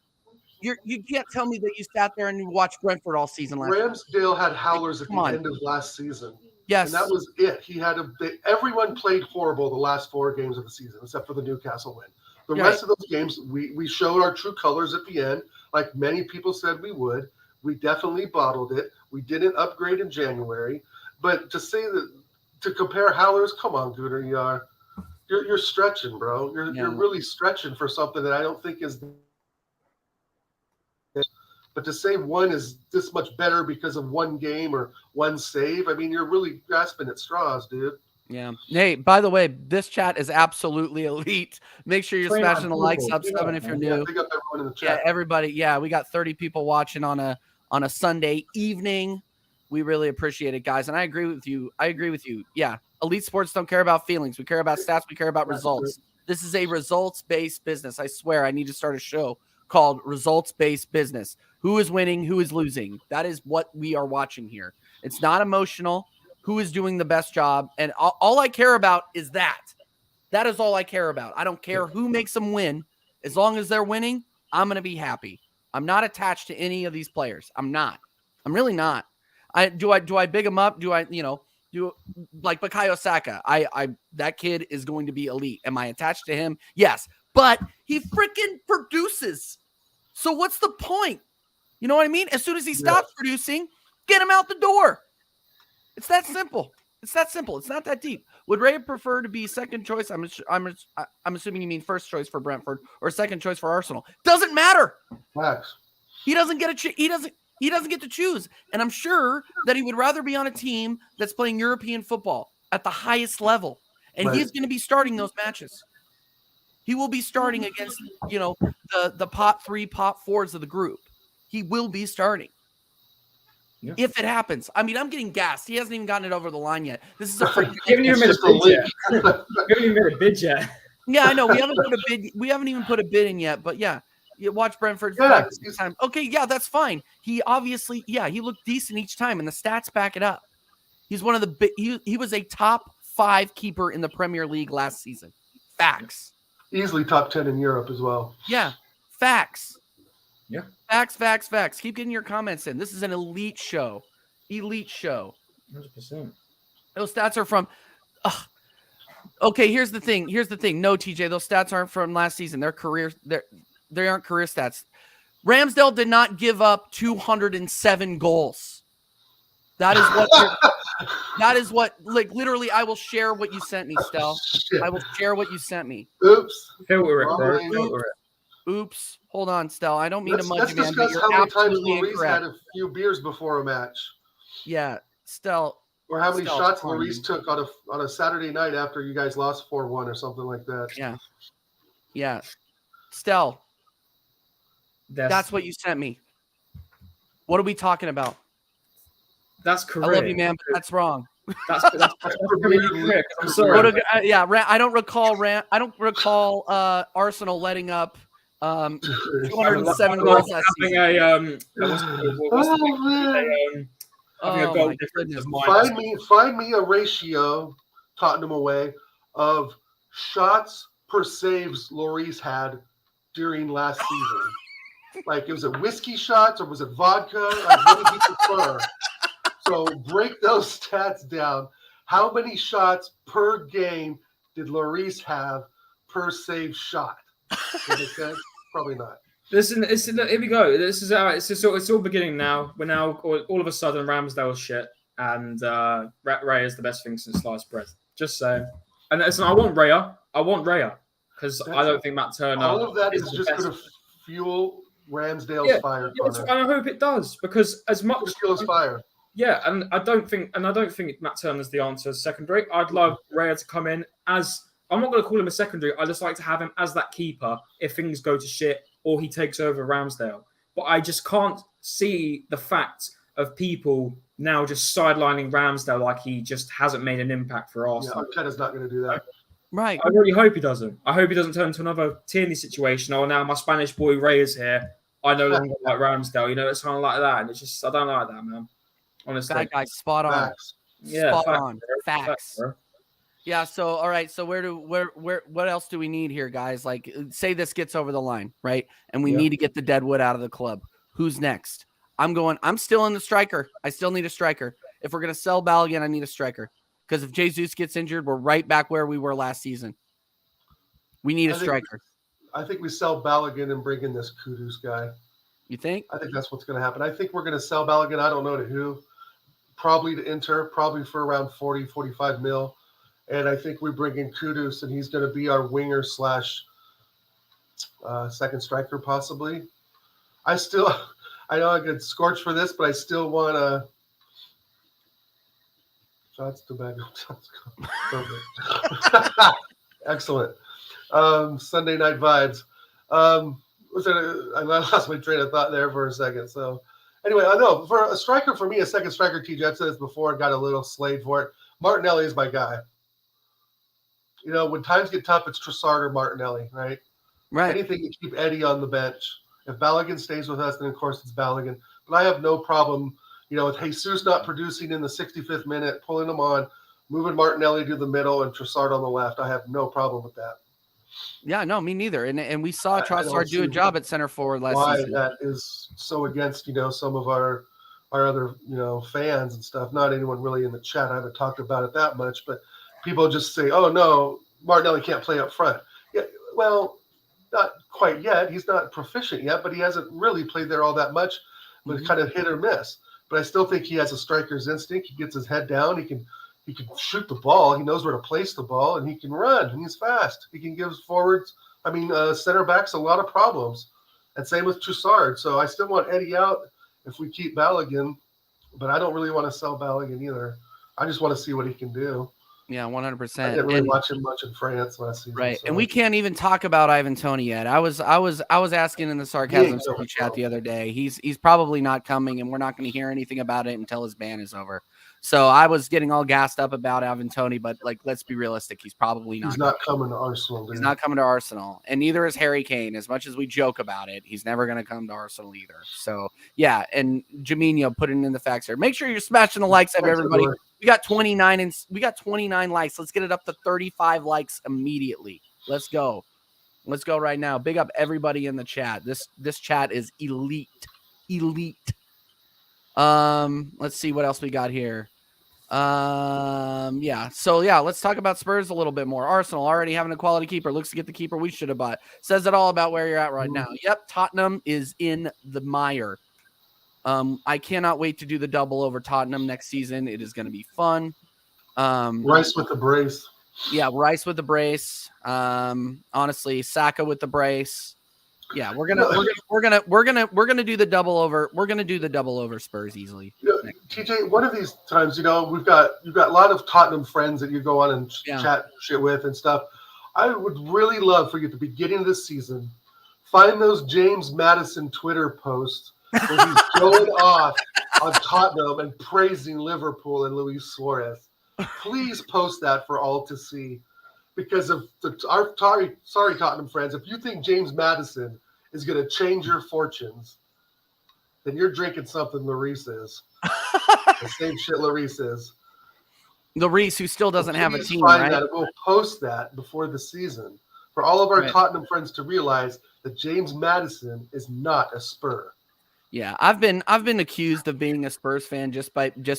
You can't tell me that you sat there and you watched Brentford all season last year. Ramsdale had howlers at the end of last season. Yes. And that was it. He had everyone played horrible the last 4 games of the season, except for the Newcastle win. The rest of those games, we showed our true colors at the end, like many people said we would. We definitely bottled it. We didn't upgrade in January. But to say that, to compare howlers, come on, Gooter, you're stretching, bro. You're really stretching for something that I don't think is. But to say one is this much better because of one game or one save, I mean, you're really grasping at straws, dude. Yeah. Hey, by the way, this chat is absolutely elite. Make sure you're 29 smashing the like, people. subbing if you're Yeah, new. big up everyone in the Yeah, chat. everybody. Yeah, we got 30 people watching on a Sunday evening. We really appreciate it, guys. And I agree with you. Yeah. Elite sports don't care about feelings. We care about stats. We care about results. This is a results-based business. I swear I need to start a show called Results-Based Business. Who is winning? Who is losing? That is what we are watching here. It's not emotional. Who is doing the best job? And all I care about is that. That is all I care about. I don't care who makes them win. As long as they're winning, I'm going to be happy. I'm not attached to any of these players. I'm not. I'm really not. Do I big him up? Do I, do like Bukayo Saka? That kid is going to be elite. Am I attached to him? Yes. But he freaking produces. So what's the point? You know what I mean? As soon as he stops producing, get him out the door. It's that simple. It's that simple. It's not that deep. Would Ray prefer to be second choice? I'm assuming you mean first choice for Brentford or second choice for Arsenal. Doesn't matter. Facts. He doesn't get he doesn't get to choose. And I'm sure that he would rather be on a team that's playing European football at the highest level. And he's going to be starting those matches. He will be starting against, the pot 3, pot 4s of the group. He will be starting. Yeah. If it happens. I mean, I'm getting gassed. He hasn't even gotten it over the line yet. This is a freaking haven't even made a bid yet. Yeah, I know. We haven't put a bid. We haven't even put a bid in yet. But yeah, you watch Brentford time. Okay, yeah, that's fine. He obviously, he looked decent each time, and the stats back it up. He's one of the big. He was a top 5 keeper in the Premier League last season. Facts. Easily top 10 in Europe as well. Yeah, facts. Yeah. Facts. Keep getting your comments in. This is an elite show. 100%. Those stats are from. Okay, here's the thing. No, TJ, those stats aren't from last season. They're career. They aren't career stats. Ramsdale did not give up 207 goals. That is what. That is what. Like literally, I will share what you sent me, Stel. I will share what you sent me. Oops. Filter it, bro. Oops. Hold on, Stel. I don't mean to mudge you, man, but you're how many times absolutely Lloris incorrect. had a few beers before a match. Yeah, Stel. Or how many shots Lloris took on a Saturday night after you guys lost 4-1 or something like that. Yeah. Stel. That's what you sent me. What are we talking about? That's correct. I love you, man, but that's wrong. That's really correct. I'm sorry. I don't recall Arsenal letting up 207 goals last season. Find me a ratio, Tottenham away, of shots per saves Lloris had during last season. Like, was it whiskey shots or was it vodka? Like, what did he prefer? So break those stats down. How many shots per game did Lloris have per save shot? Probably not. Listen, here we go. This is it's all beginning now. We're now all of a sudden Ramsdale's shit and Raya is the best thing since sliced bread. Just saying. And listen, I want Raya because I don't think Matt Turner. All of that is just going to fuel Ramsdale's fire. And I hope it does because as much fuel his fire. Yeah, and I don't think Matt Turner's the answer as secondary. I'd love Raya to come in as. I'm not going to call him a secondary. I just like to have him as that keeper if things go to shit or he takes over Ramsdale. But I just can't see the fact of people now just sidelining Ramsdale like he just hasn't made an impact for Arsenal. Yeah, Arteta's not going to do that. Right. I really hope he doesn't. I hope he doesn't turn into another Tierney situation. Oh, now my Spanish boy Ray is here. I no longer like Ramsdale. It's kind of like that. And it's just, I don't like that, man. Honestly. That guy, spot on. Facts. Yeah, spot on. Facts. Yeah. So, all right. So what else do we need here, guys? Like, say this gets over the line, right? And we need to get the Deadwood out of the club. Who's next? I'm still in the striker. I still need a striker. If we're going to sell Balogun, I need a striker. Because if Jesus gets injured, we're right back where we were last season. We need a striker. I think we sell Balogun and bring in this Kudus guy. You think? I think that's what's going to happen. I think we're going to sell Balogun. I don't know to who. Probably to Inter, probably for around 40, 45 mil. And I think we bring in Kudus, and he's going to be our winger / second striker, possibly. I I know I get scorched for this, but I still want to. Shots tobacco. Excellent. Sunday night vibes. I lost my train of thought there for a second. So anyway, I know for a striker, for me, a second striker, TJ, I've said this before, got a little slayed for it. Martinelli is my guy. You know, when times get tough, it's Trossard or Martinelli, right? Right. Anything to keep Eddie on the bench. If Balogun stays with us, then of course it's Balogun. But I have no problem, you know, with Jesus not producing in the 65th minute, pulling him on, moving Martinelli to the middle and Trossard on the left. I have no problem with that. Yeah, no, me neither. And we saw Trossard do a job at center forward last season. That is so against, you know, some of our other, you know, fans and stuff. Not anyone really in the chat. I haven't talked about it that much, but people just say, oh, no, Martinelli can't play up front. Yeah, well, not quite yet. He's not proficient yet, but he hasn't really played there all that much, but kind of hit or miss. But I still think he has a striker's instinct. He gets his head down. He can shoot the ball. He knows where to place the ball, and he can run, and he's fast. He can give forwards, center backs a lot of problems. And same with Trossard. So I still want Eddie out if we keep Balogun, but I don't really want to sell Balogun either. I just want to see what he can do. Yeah, 100%. I didn't really watch him much in France last season. Right, so. and we can't even talk about Ivan Toney yet. I was asking in the sarcasm chat the other day. He's probably not coming, and we're not going to hear anything about it until his ban is over. So I was getting all gassed up about Ivan Toney, but like, let's be realistic. He's probably not. He's not coming to Arsenal. He's not coming to Arsenal, and neither is Harry Kane. As much as we joke about it, he's never going to come to Arsenal either. So yeah, and Jaminho putting in the facts here. Make sure you're smashing the likes up, everybody. We got 29 likes. Let's get it up to 35 likes immediately. Let's go right now. Big up everybody in the chat. This chat is elite. Let's see what else we got here. Let's talk about Spurs a little bit more. Arsenal already having a quality keeper, looks to get the keeper we should have bought. Says it all about where you're at right now. Yep, Tottenham is in the mire. I cannot wait to do the double over Tottenham next season. It is going to be fun. Rice with the brace. Yeah, Rice with the brace. Honestly, Saka with the brace. Yeah, we're gonna do the double over. We're gonna do the double over Spurs easily. Yeah, TJ, one of these times, you've got a lot of Tottenham friends that you go on and chat shit with and stuff. I would really love for you at the beginning of this season, find those James Maddison Twitter posts where he's going off on Tottenham and praising Liverpool and Luis Suarez. Please post that for all to see. Because of sorry, Tottenham friends, if you think James Maddison is going to change your fortunes, then you're drinking something Lloris is. The same shit Lloris is. Lloris, who still doesn't have a team, right? That. We'll post that before the season for all of our Tottenham friends to realize that James Maddison is not a Spur. Yeah, I've been accused of being a Spurs fan just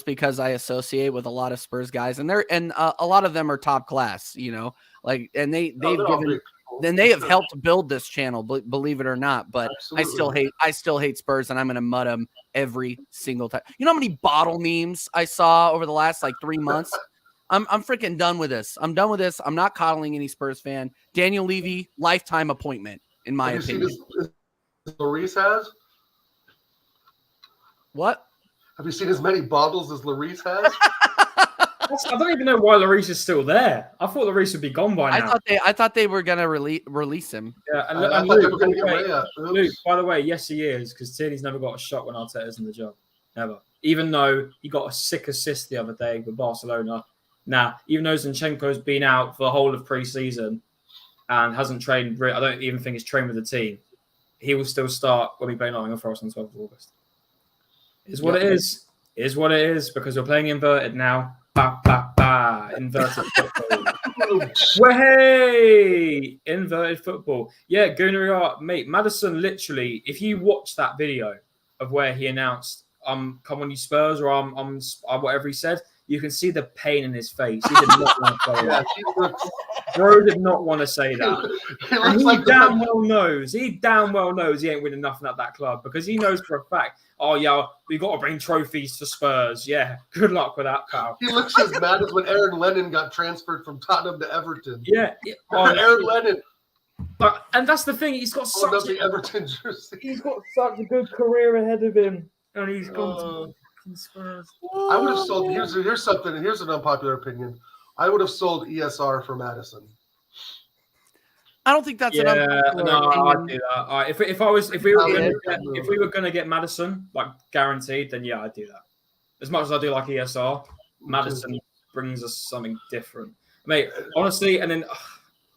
because I associate with a lot of Spurs guys, and a lot of them are top class, you know, like, and they have helped build this channel, believe it or not. But absolutely. I still hate Spurs, and I'm gonna mud them every single time. You know how many bottle memes I saw over the last 3 months? I'm freaking done with this. I'm done with this. I'm not coddling any Spurs fan. Daniel Levy, lifetime appointment, in my opinion. Lloris has. What? Have you seen as many bottles as Lloris has? I don't even know why Lloris is still there. I thought Lloris would be gone by now. I thought they were gonna release him. Yeah, and Luke, by the way, yes, he is, because Tierney's never got a shot when Arteta's in the job. Never. Even though he got a sick assist the other day with Barcelona. Now, even though Zinchenko's been out for the whole of pre-season and hasn't trained, I don't even think he's trained with the team, he will still start when we play Nottingham Forest on the 12th of August. Is what it is. Is what it is, because we're playing inverted now. Ba, ba, ba. Inverted football. Hey! Inverted football. Yeah, Gunnar, mate, Maddison, literally, if you watch that video of where he announced, come on, you Spurs, or I'm whatever he said, you can see the pain in his face. He did not want to say that. Bro did not want to say that. He damn well knows he ain't winning nothing at that club, because he knows for a fact, we got to bring trophies for Spurs. Yeah, good luck with that, pal. He looks as mad as when Aaron Lennon got transferred from Tottenham to Everton. Yeah. Aaron Lennon. And that's the thing. He's got such the Everton jersey. He's got such a good career ahead of him, and he's gone to Spurs. I would have sold. Here's something. Here's an unpopular opinion. I would have sold ESR for Madison. I don't think that's an unpopular I'd opinion. do that. If we were gonna get Madison, like guaranteed, then yeah, I'd do that. As much as I do like ESR, Madison brings us something different, mate. Honestly, and then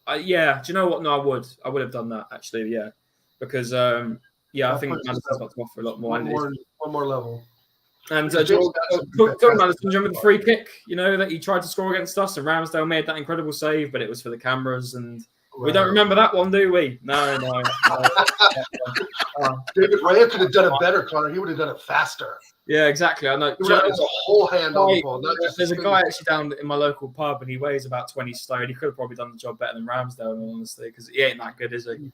do you know what? No, I would have done that actually, yeah, because I think Madison's got to offer a lot more. One more level. And Madison, do you remember the free kick? You know that he tried to score against us, and Ramsdale made that incredible save, but it was for the cameras, and we don't remember that one, do we? No. David Raya could have done it better, Connor. He would have done it faster. Yeah, exactly. I know. It's a whole hand on the ball. There's a guy actually down in my local pub, and he weighs about 20 stone. He could have probably done the job better than Ramsdale, honestly, because he ain't that good, is he?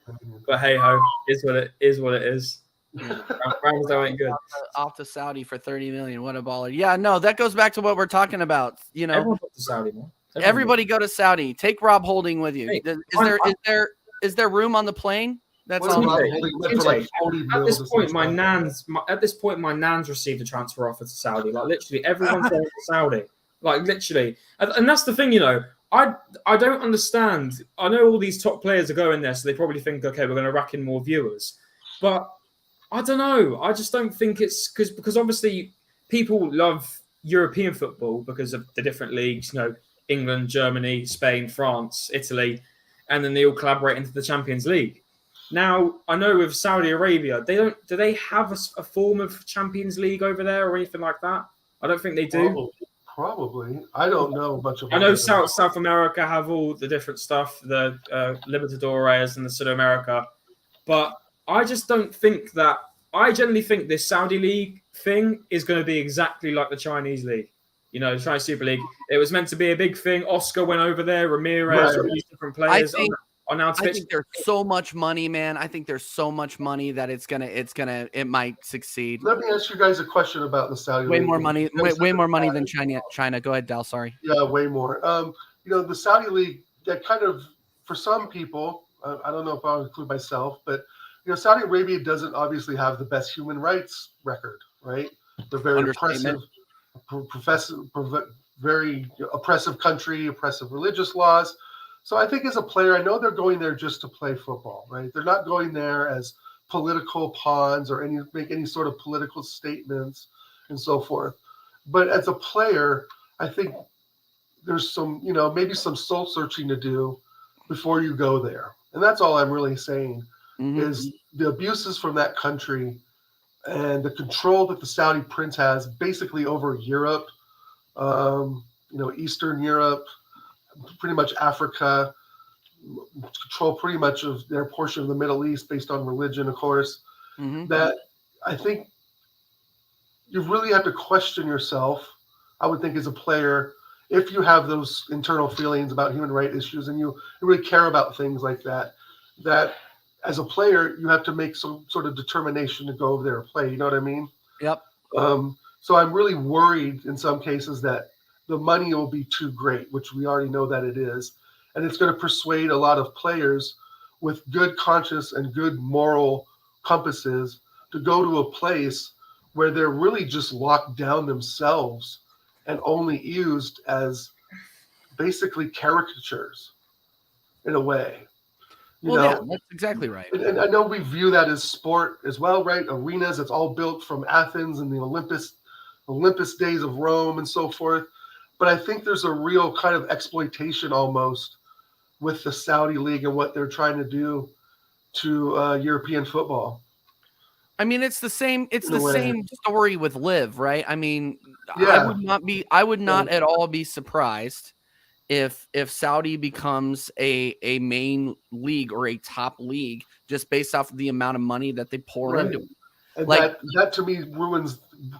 But hey ho, is what it is. Ramsdale ain't good. Off to Saudi for 30 million. What a baller! Yeah, no, that goes back to what we're talking about. You know, everyone goes to Saudi, man. Everybody go to Saudi. Take Rob Holding with you. Hey, is there room on the plane? That's all. At this point, my nan's received a transfer offer to Saudi. Like literally, everyone's going to Saudi. Like literally, and that's the thing. You know, I don't understand. I know all these top players are going there, so they probably think, okay, we're going to rack in more viewers. But I don't know. I just don't think it's because obviously people love European football because of the different leagues. You know, England, Germany, Spain, France, Italy, and then they all collaborate into the Champions League. Now, I know with Saudi Arabia, do they have a form of Champions League over there or anything like that? I don't think they do. Probably. I don't know much about it. I know South America have all the different stuff, the Libertadores and the South America, but I just don't think that. I generally think this Saudi League thing is going to be exactly like the Chinese League. You know, the Chinese Super League. It was meant to be a big thing. Oscar went over there. Ramirez, all these different players. I think there's so much money, man. I think there's so much money that it might succeed. Let me ask you guys a question about the Saudi League. Way more money than China. Go ahead, Dal. Sorry. Yeah, way more. The Saudi League, that kind of, for some people, I don't know if I'll include myself, but Saudi Arabia doesn't obviously have the best human rights record, right? They're very very oppressive country, oppressive religious laws. So I think as a player, I know they're going there just to play football, right? They're not going there as political pawns or make any sort of political statements and so forth. But as a player, I think there's some, maybe some soul searching to do before you go there. And that's all I'm really saying is the abuses from that country and the control that the Saudi prince has basically over Europe, Eastern Europe, pretty much Africa, control pretty much of their portion of the Middle East based on religion, of course, that I think you really have to question yourself, I would think, as a player, if you have those internal feelings about human rights issues and you really care about things like that as a player, you have to make some sort of determination to go over there and play. You know what I mean? Yep. So I'm really worried in some cases that the money will be too great, which we already know that it is. And it's going to persuade a lot of players with good conscience and good moral compasses to go to a place where they're really just locked down themselves and only used as basically caricatures in a way. That's exactly right. And I know we view that as sport as well, right? Arenas, it's all built from Athens and the Olympus days of Rome and so forth. But I think there's a real kind of exploitation almost with the Saudi League and what they're trying to do to European football. I mean, it's the same. It's the same story with Liv, right? I mean, yeah. I would not at all be surprised if Saudi becomes a main league or a top league just based off of the amount of money that they pour into it. And that to me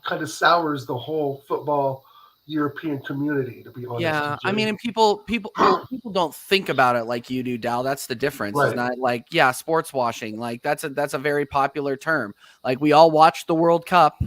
kind of sours the whole football European community, to be honest. Yeah, I mean, and people don't think about it like you do, Dal. That's the difference. Right. It's not like, sports washing. Like that's a very popular term. Like we all watch the World Cup.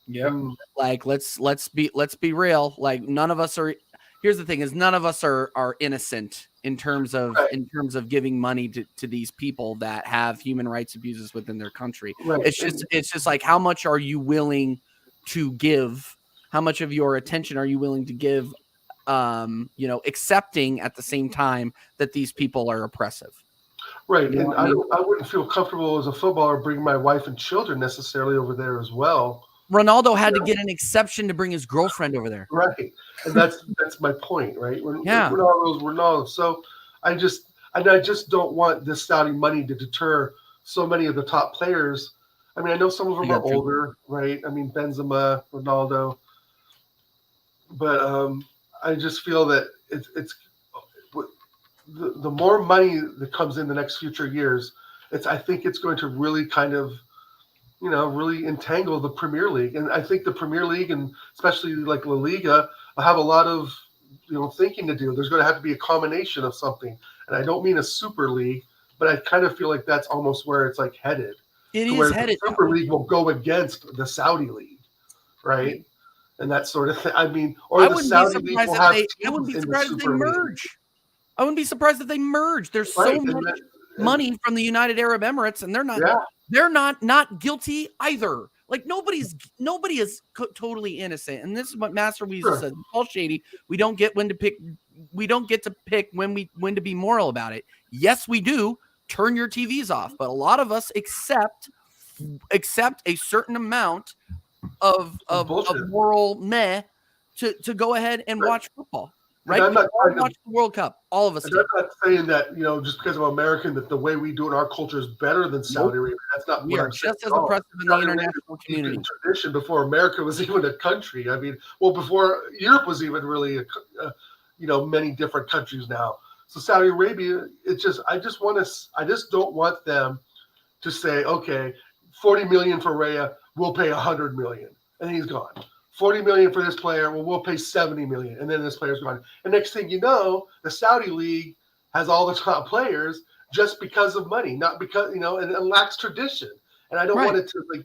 Yeah. Like let's be real. Like none of us are. here's the thing: is none of us are innocent in terms of giving money to these people that have human rights abuses within their country. Right. It's just like, how much are you willing to give? How much of your attention are you willing to give? Accepting at the same time that these people are oppressive. Right. You know And I wouldn't feel comfortable as a footballer bringing my wife and children necessarily over there as well. Ronaldo had to get an exception to bring his girlfriend over there. Right. And that's my point, right? Yeah. Ronaldo. So I just don't want this Saudi money to deter so many of the top players. I mean, I know some of them are older, right? I mean, Benzema, Ronaldo. But I just feel that it's the more money that comes in the next future years, I think it's going to really kind of, really entangle the Premier League. And I think the Premier League, and especially like La Liga, have a lot of thinking to do. There's going to have to be a combination of something. And I don't mean a super league, but I kind of feel like that's almost where it's like headed. It is headed. The Super League will go against the Saudi League, right? And that sort of thing. I mean, or the Saudi League will have teams in the Super League. I wouldn't be surprised if they merge. There's so much money from the United Arab Emirates, and they're not guilty either. Like nobody is totally innocent. And this is what Master Weasel said. Paul Shady, we don't get when to pick. We don't get to pick when to be moral about it. Yes, we do. Turn your TVs off. But a lot of us accept a certain amount of moral meh to go ahead and watch football. Right? We all watch the World Cup. All of us. I'm not saying that, just because I'm American, that the way we do it in our culture is better than Saudi Arabia. That's not what I'm saying. Just as oppressive in the international community. Tradition before America was even a country. I mean, before Europe was even really many different countries now. So Saudi Arabia, I just don't want them to say, okay, 40 million for Raya, we'll pay 100 million, and he's gone. 40 million for this player, well, we'll pay 70 million, and then this player's gone. And next thing you know, the Saudi league has all the top players just because of money, not because, and it lacks tradition. And I don't want it to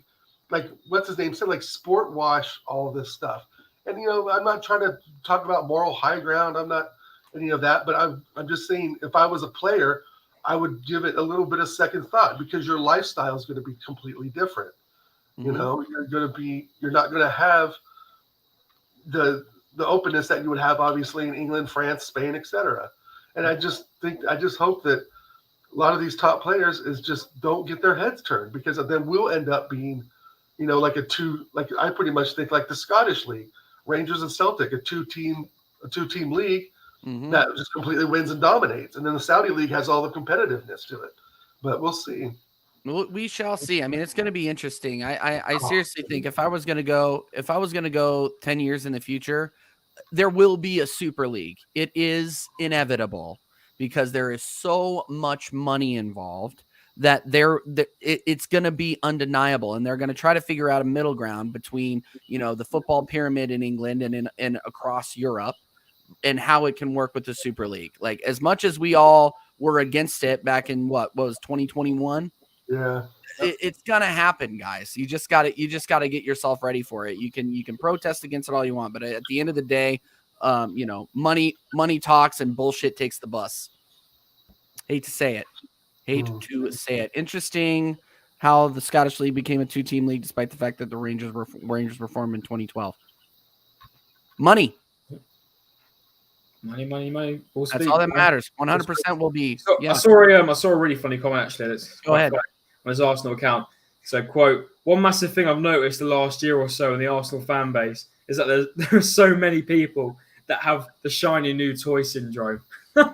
like what's his name said, like sport wash all of this stuff. And I'm not trying to talk about moral high ground. I'm not any of that, but I'm just saying, if I was a player, I would give it a little bit of second thought, because your lifestyle is going to be completely different. Mm-hmm. You're not going to have the openness that you would have obviously in England, France, Spain, etc. And I just hope that a lot of these top players just don't get their heads turned, because then we'll end up being, like I pretty much think like the Scottish League, Rangers and Celtic, a two-team league that just completely wins and dominates. And then the Saudi League has all the competitiveness to it. But we'll see. We shall see. I mean, it's going to be interesting. I seriously think if I was going to go 10 years in the future, there will be a super league. It is inevitable, because there is so much money involved that it's going to be undeniable. And they're going to try to figure out a middle ground between, the football pyramid in England and across Europe, and how it can work with the Super League. Like, as much as we all were against it back in what was 2021. Yeah, it's gonna happen, guys. You just gotta get yourself ready for it. You can protest against it all you want, but at the end of the day, money talks and bullshit takes the bus. Hate to say it. Interesting how the Scottish League became a two-team league, despite the fact that the Rangers were formed in 2012. Money. Money. That's all that matters. 100% will be. I saw a really funny comment actually. Go ahead. On his Arsenal account. So, quote, "One massive thing I've noticed the last year or so in the Arsenal fan base is that there are so many people that have the shiny new toy syndrome." So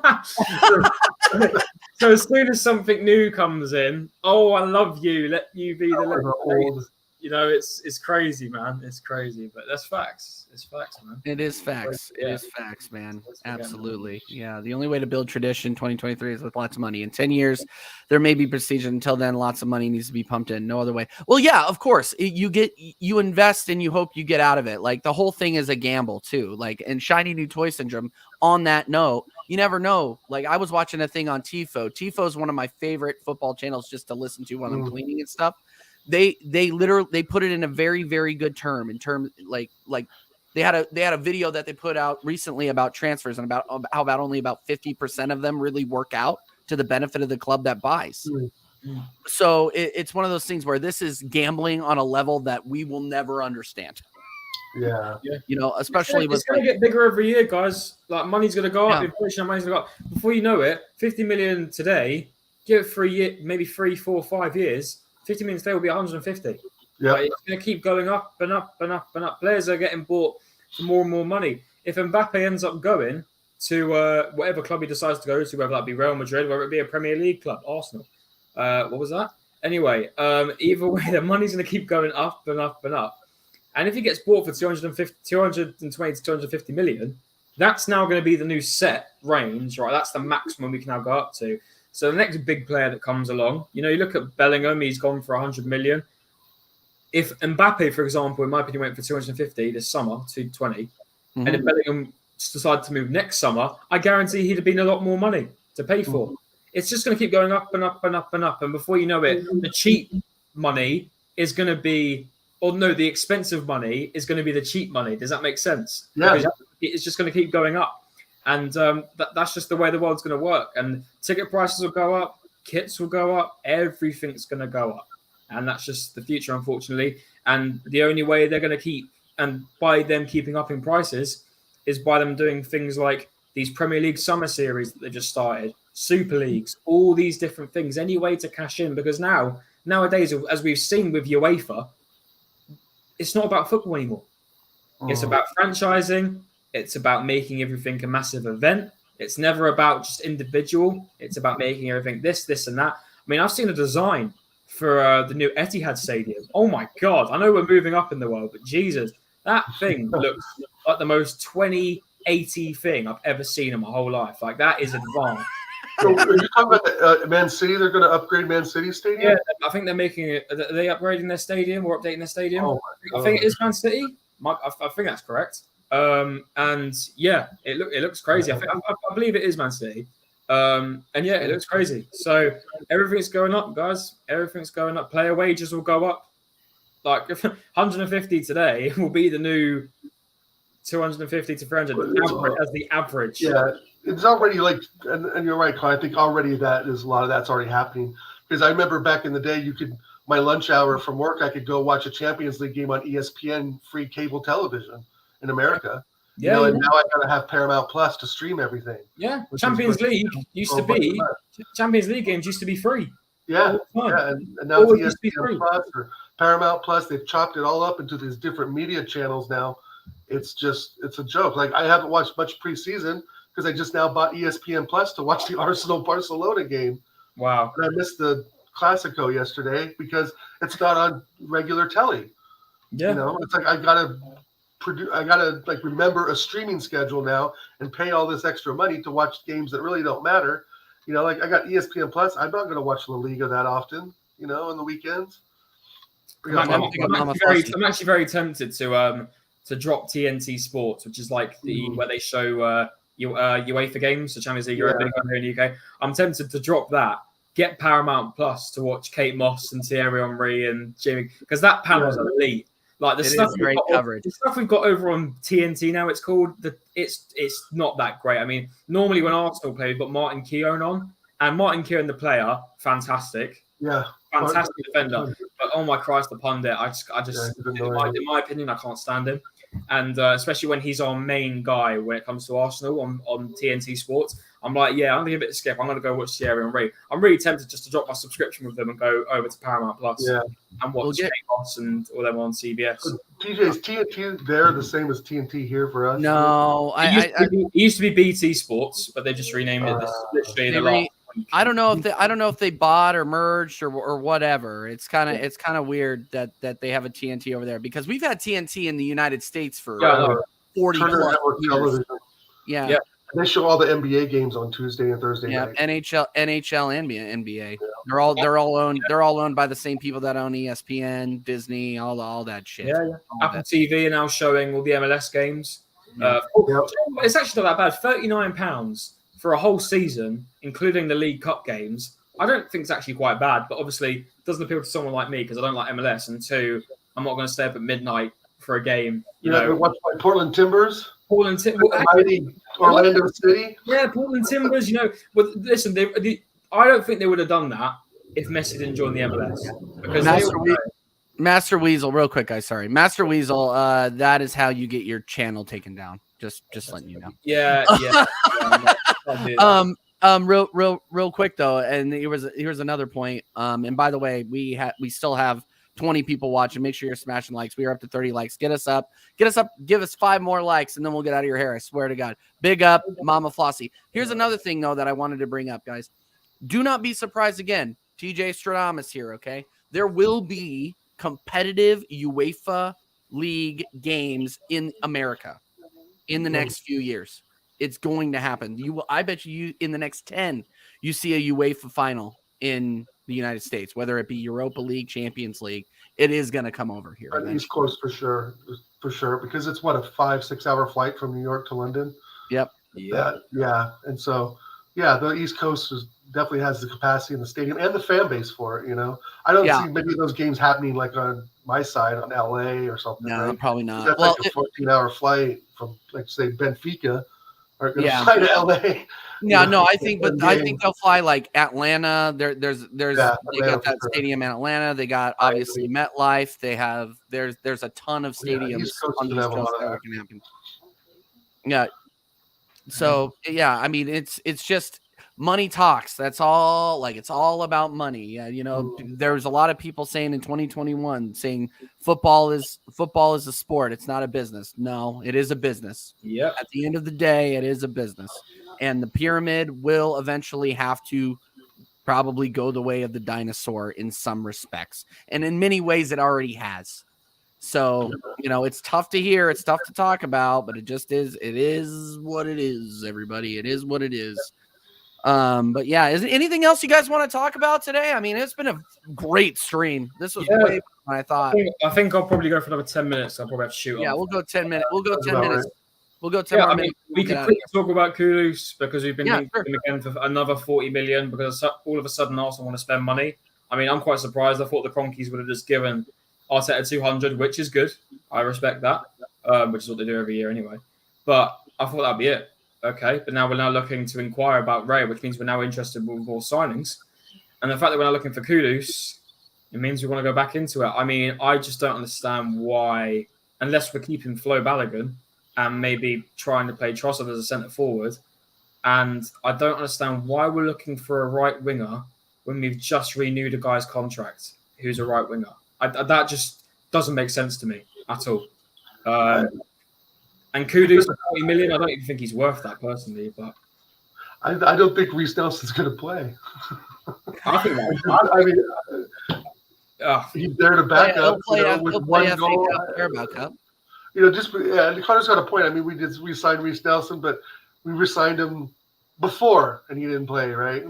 as soon as something new comes in, oh, I love you. Let you be the old. It's crazy, man. It's crazy, but that's facts. It's facts, man. It is facts. It is facts, man. Absolutely. Yeah. The only way to build tradition 2023 is with lots of money. In 10 years, there may be prestige. Until then, lots of money needs to be pumped in. No other way. Well, yeah, of course. You invest and you hope you get out of it. Like, the whole thing is a gamble too. Like, and shiny new toy syndrome. On that note, you never know. Like, I was watching a thing on Tifo. Tifo is one of my favorite football channels just to listen to while I'm cleaning and stuff. They literally put it in a very, very good term, in terms like They had a video that they put out recently about transfers and about how about only about 50% of them really work out to the benefit of the club that buys. So it's one of those things where this is gambling on a level that we will never understand. Yeah. You know, especially it's going to get bigger every year, guys. Like money's going to go up, inflation, money's going to go up. Before you know it, 50 million today, give it 3 years, maybe 3, 4, 5 years, 50 million today will be 150. Yeah. Like, it's going to keep going up and up and up and up. Players are getting bought for more and more money. If Mbappe ends up going to whatever club he decides to go to, whether that be Real Madrid, whether it be a Premier League club, Arsenal, what was that? Anyway, either way, the money's going to keep going up and up and up. And if he gets bought for 220 to 250 million, that's now going to be the new set range, right? That's the maximum we can now go up to. So the next big player that comes along, you know, you look at Bellingham, he's gone for 100 million. If Mbappe, for example, in my opinion, went for 250 this summer, 220, and if Bellingham decided to move next summer, I guarantee he'd have been a lot more money to pay for. It's just going to keep going up and up and up and up. And before you know it, the cheap money is going to be... Or no, the expensive money is going to be the cheap money. Does that make sense? Yeah. Because it's just going to keep going up. And that's just the way the world's going to work. And ticket prices will go up, kits will go up, everything's going to go up. And that's just the future, unfortunately. And the only way they're going to keep, and by them keeping up in prices, is by them doing things like these Premier League summer series that they just started, Super Leagues, all these different things, any way to cash in. Because nowadays, as we've seen with UEFA, it's not about football anymore. It's about franchising. It's about making everything a massive event. It's never about just individual. It's about making everything this, and that. I mean, I've seen a design for the new Etihad Stadium. Oh my God. I know we're moving up in the world, but Jesus, that thing looks like the most 2080 thing I've ever seen in my whole life. Like, that is advanced. So are you talking about Man City? They're going to upgrade Man City Stadium? Yeah, I think they're making it. Are they upgrading their stadium or updating their stadium? Oh I think it is Man City. I think that's correct. And yeah, it looks crazy. I believe it is Man City. And yeah, it looks crazy. So everything's going up, guys. Everything's going up. Player wages will go up. Like 150 today will be the new 250 to 300 as the average. Yeah, it's already like, and you're right, Con. I think already that is a lot of that's already happening. Because I remember back in the day, my lunch hour from work, I could go watch a Champions League game on ESPN free cable television in America. Yeah, and now I gotta have Paramount Plus to stream everything. Yeah, Champions League Champions League games used to be free. Yeah, and now it's ESPN Plus or Paramount Plus. They've chopped it all up into these different media channels now. It's a joke. Like, I haven't watched much preseason because I just now bought ESPN Plus to watch the Arsenal-Barcelona game. Wow. And I missed the Classico yesterday because it's not on regular telly. Yeah. You know, it's like I gotta like remember a streaming schedule now and pay all this extra money to watch games that really don't matter. You know, like I got ESPN Plus. I'm not going to watch La Liga that often. You know, on the weekends. I'm actually very tempted to drop TNT Sports, which is like where they show UEFA games, the Champions League, Europa League here in the UK. I'm tempted to drop that. Get Paramount Plus to watch Kate Moss and Thierry Henry and Jimmy, because that panel's elite. Like the stuff we've got over on TNT now, it's not that great. I mean, normally when Arsenal play, we've got Martin Keown on, and Martin Keown, the player, fantastic. Yeah. Fantastic defender. But oh my Christ, the pundit, I just in my opinion, I can't stand him. And especially when he's our main guy when it comes to Arsenal on TNT Sports. I'm like, yeah, I'm going to give it a skip. I'm going to go watch Thierry Henry. I'm really tempted just to drop my subscription with them and go over to Paramount Plus and watch Chaos and all them on CBS. So TJ's TNT there the same as TNT here for us? No. It used to be BT Sports, but they just renamed it literally the last week. I don't know if they bought or merged or whatever. It's kind of weird that they have a TNT over there, because we've had TNT in the United States for 40 plus years. Yeah. They show all the NBA games on Tuesday and Thursday night. NHL, and NBA. Yeah. They're all owned by the same people that own ESPN, Disney, all that shit. Yeah. Apple TV are now showing all the MLS games. It's actually not that bad. £39 for a whole season, including the League Cup games. I don't think it's actually quite bad, but obviously it doesn't appeal to someone like me because I don't like MLS, and two, I'm not going to stay up at midnight for a game. You know, watch by Portland Timbers. Portland Timbers. Orlando City. Yeah, Portland Timbers. You know, but listen, I don't think they would have done that if Messi didn't join the MLS. Because Master Weasel, real quick, guys. Sorry, Master Weasel. That is how you get your channel taken down. Just letting you know. Yeah. Real quick though, and here's another point. And by the way, we still have 20 people watching. Make sure you're smashing likes. We are up to 30 likes. Get us up. Give us 5 more likes, and then we'll get out of your hair. I swear to God. Big up, Mama Flossie. Here's another thing though that I wanted to bring up, guys. Do not be surprised again. TJ Stradamus here. Okay, there will be competitive UEFA League games in America in the next few years. It's going to happen. I bet you in the next 10, you see a UEFA final in the United States, whether it be Europa League, Champions League. It is going to come over here. On the East Coast for sure, because it's what, a 5-6 hour flight from New York to London. Yep. Yeah. And so, the East Coast definitely has the capacity in the stadium and the fan base for it. You know, I don't see many of those games happening like on my side on LA or something. No, right? probably not. That's like a 14-hour flight from, like, say, Benfica. Are going to fly to LA. Yeah, no, I think they'll fly like Atlanta. There's they got that stadium in Atlanta. They got obviously MetLife. They have there's a ton of stadiums on the East Coast that can happen. Yeah. So I mean it's just money talks. That's all. Like, it's all about money. Yeah, you know, there's a lot of people saying in 2021 saying football is a sport. It's not a business. No, it is a business. Yeah. At the end of the day, it is a business, and the pyramid will eventually have to probably go the way of the dinosaur in some respects, and in many ways, it already has. So, you know, it's tough to hear. It's tough to talk about, but it just is. It is what it is, everybody. It is what it is. But yeah, is there anything else you guys want to talk about today? I mean, it's been a great stream. This was way better than I thought. I think I'll probably go for another 10 minutes. I'll probably have to shoot. Yeah, we'll go 10 minutes. We'll go 10 minutes. We'll go 10 more minutes. We can quickly talk about Kudus because we've been linked again for another 40 million because all of a sudden Arsenal want to spend money. I mean, I'm quite surprised. I thought the Cronkies would have just given Arteta 200, which is good. I respect that, which is what they do every year anyway. But I thought that'd be it. Okay, but now we're looking to inquire about Raya, which means we're now interested with more signings. And the fact that we're now looking for Kudus, it means we want to go back into it. I mean, I just don't understand why, unless we're keeping Flo Balogun and maybe trying to play Trossard as a centre forward. And I don't understand why we're looking for a right winger when we've just renewed a guy's contract who's a right winger. That just doesn't make sense to me at all. And Kudus for 40 million, I don't even think he's worth that personally. But I don't think Reece Nelson's going to play. I think he's there to back up with one goal. You know, Connor's got a point. I mean, we signed Reece Nelson, but we re-signed him before, and he didn't play, right?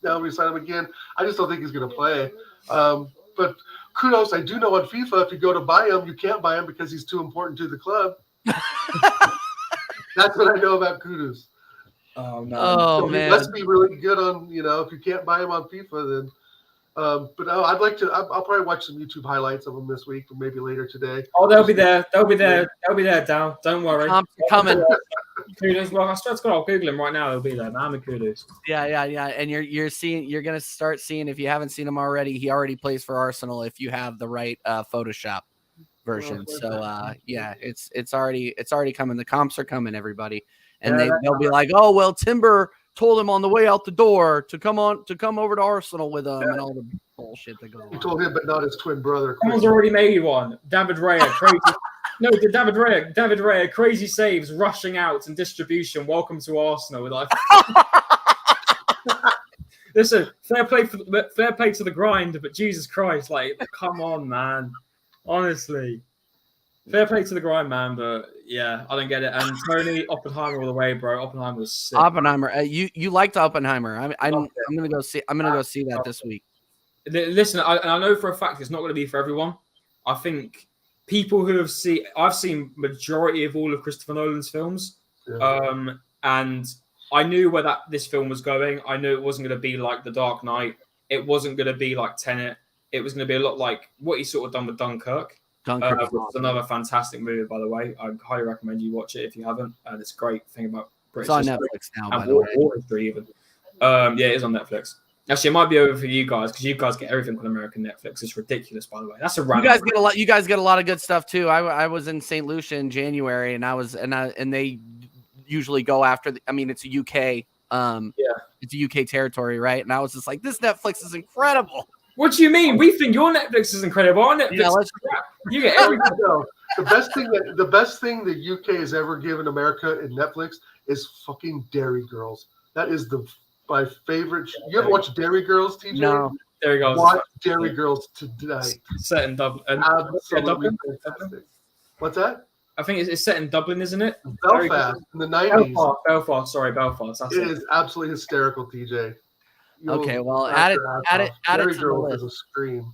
Now we signed him again. I just don't think he's going to play. But Kudos, I do know on FIFA, if you go to buy him, you can't buy him because he's too important to the club. That's what I know about Kudus. Oh no! Oh man! Let's be really good on, you know, if you can't buy him on FIFA, then. But I'd like to. I'll probably watch some YouTube highlights of him this week, or maybe later today. Oh, they'll be there. They'll be there. Down. Don't worry. Coming. Kudus. Well, I swear to God, I'll Google him right now. He'll be there. Man, Kudus. Yeah. And you're gonna start seeing, if you haven't seen him already, he already plays for Arsenal if you have the right Photoshop version. So it's already coming. The comps are coming, everybody, and they'll be like, oh well, Timber told him on the way out the door to come over to Arsenal with him and all the bullshit that goes on. He told him, but not his twin brother. Someone's already made one. David Raya, crazy. No, David Raya, crazy saves, rushing out and distribution. Welcome to Arsenal. Like, listen, fair play to the grind, but Jesus Christ, like, come on, man. Honestly. Fair play to the grind, man, but yeah, I don't get it. And Tony Oppenheimer all the way, bro. Oppenheimer was sick. Oppenheimer, you liked Oppenheimer. I'm gonna go see. I'm gonna go see that this week. Listen, I know for a fact it's not going to be for everyone. I think people who I've seen majority of all of Christopher Nolan's films, and I knew where this film was going. I knew it wasn't going to be like The Dark Knight. It wasn't going to be like Tenet. It was going to be a lot like what he sort of done with Dunkirk. Dunkirk is Which is awesome. another fantastic movie, by the way. I highly recommend you watch it if you haven't. And it's a great thing about British It's on history Netflix now, and by the way. war history even. Yeah, it is on Netflix. Actually, it might be over for you guys because you guys get everything on American Netflix. It's ridiculous, by the way. That's a You random. guys get a lot. You guys get a lot of good stuff too. I was in St. Lucia in January, and they usually go after. It's a UK. It's a UK territory, right? And I was just like, this Netflix is incredible. What do you mean? We think your Netflix is incredible. Our Netflix is crap. You get everything. No, the best thing the UK has ever given America in Netflix is fucking Dairy Girls. That is my favorite. You ever watch Dairy Girls, TJ? No. There you go. Watch Dairy Girls tonight. Set in Dublin. Absolutely fantastic. What's that? I think it's set in Dublin, isn't it? Belfast in the 90s. Belfast. Sorry, Belfast. That's It is absolutely hysterical, TJ. Okay, well, add it Dairy to the Girls list. is a scream.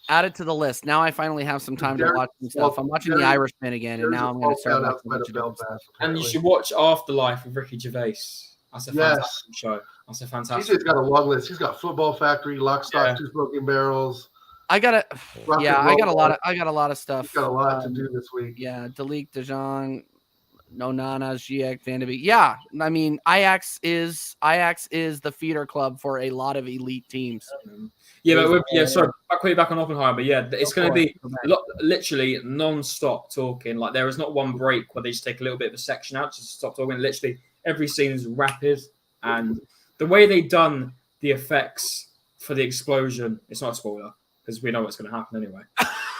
Add it to the list. Now I finally have some time to watch some stuff. I'm watching The Irishman again, and now I'm going to start watching a bunch of different stuff. And you should watch Afterlife with Ricky Gervais. That's a fantastic show. That's a fantastic. TJ's got a long list. He's got Football Factory, Lock, Stock, Two Smoking Barrels. I got a lot of stuff. He's got a lot to do this week. Yeah, Dalik, DeJong, Nonana, Ziyech, Van de Beek. Yeah, I mean, Ajax is the feeder club for a lot of elite teams. Yeah, but sorry, I'll put you back on Oppenheimer. Yeah, it's going to be literally non-stop talking. Like there is not one break where they just take a little bit of a section out, just stop talking. Literally every scene is rapid, and the way they done the effects for the explosion, it's not a spoiler because we know what's going to happen anyway.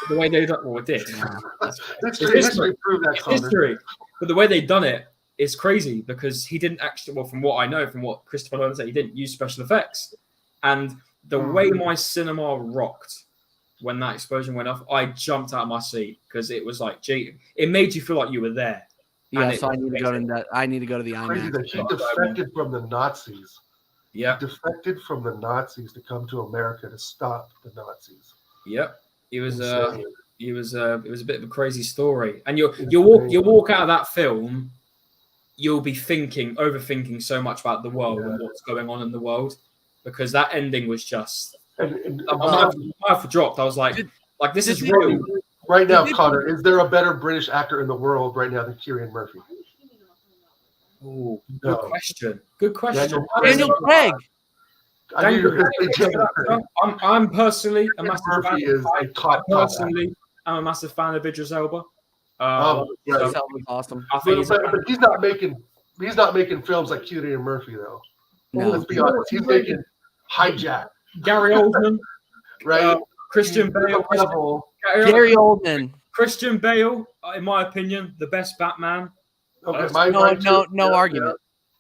The way they done, well, it did. History proved that. It's history, but the way they done it is crazy because he didn't actually. Well, from what I know, from what Christopher Nolan said, he didn't use special effects, and the way my cinema rocked when that explosion went off, I jumped out of my seat because it was like, gee, it made you feel like you were there. Yeah, so I need to go to that. I need to go to the IMAX. He defected from the Nazis. Yeah, he defected from the Nazis to come to America to stop the Nazis. Yep, it was a bit of a crazy story. And you walk out of that film, you'll be overthinking so much about the world and what's going on in the world because that ending was just. My mouth dropped. I was like this is real. Right now, Connor, is there a better British actor in the world right now than Cillian Murphy? Oh, good question. Good question. Daniel Craig. I'm personally a massive fan. I'm a massive fan of Idris Elba. Elba's awesome. I think but he's not making films like Cillian Murphy though. No. Let's be honest. He's making Hijack. Gary Oldman, right? Christian Bale. Gary Oldman. Christian Bale, in my opinion, the best Batman. Okay, no argument.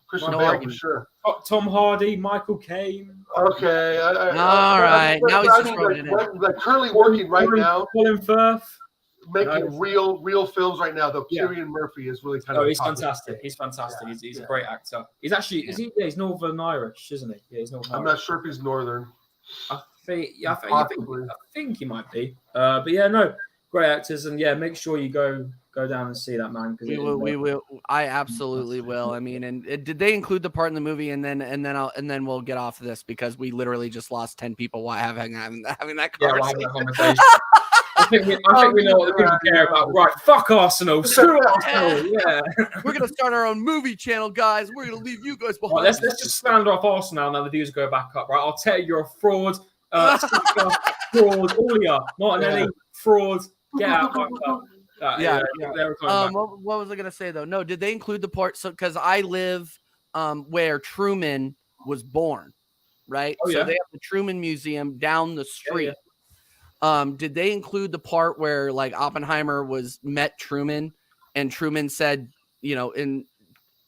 Christian Bale for sure. Tom Hardy, Michael Caine. Okay. All right. Now he's just throwing it in. Like currently working right now. Colin Firth. Making real films right now, though. Cillian Murphy is really kind of. Oh, he's fantastic. He's fantastic. Yeah. He's a great actor. He's actually he's Northern Irish, isn't he? Yeah, he's Northern Irish. I'm not sure if he's Northern. I think he might be. But yeah, no, great actors, and yeah, make sure you go down and see that, man. We will. I absolutely will. I mean, and did they include the part in the movie? And then we'll get off of this because we literally just lost 10 people while having that conversation. Yeah, we'll have that conversation. I think we know what the people care about. Right, fuck Arsenal. Screw Arsenal. Yeah. We're going to start our own movie channel, guys. We're going to leave you guys behind. Right, let's just stand off Arsenal now the views go back up. Right, I'll tell you, you're a fraud. Fraud. All you. Martinelli, fraud. Get out. What was I going to say, though? No, did they include the part? So, because I live where Truman was born, right? Oh, so they have the Truman Museum down the street. Yeah. Did they include the part where like Oppenheimer met Truman and Truman said, and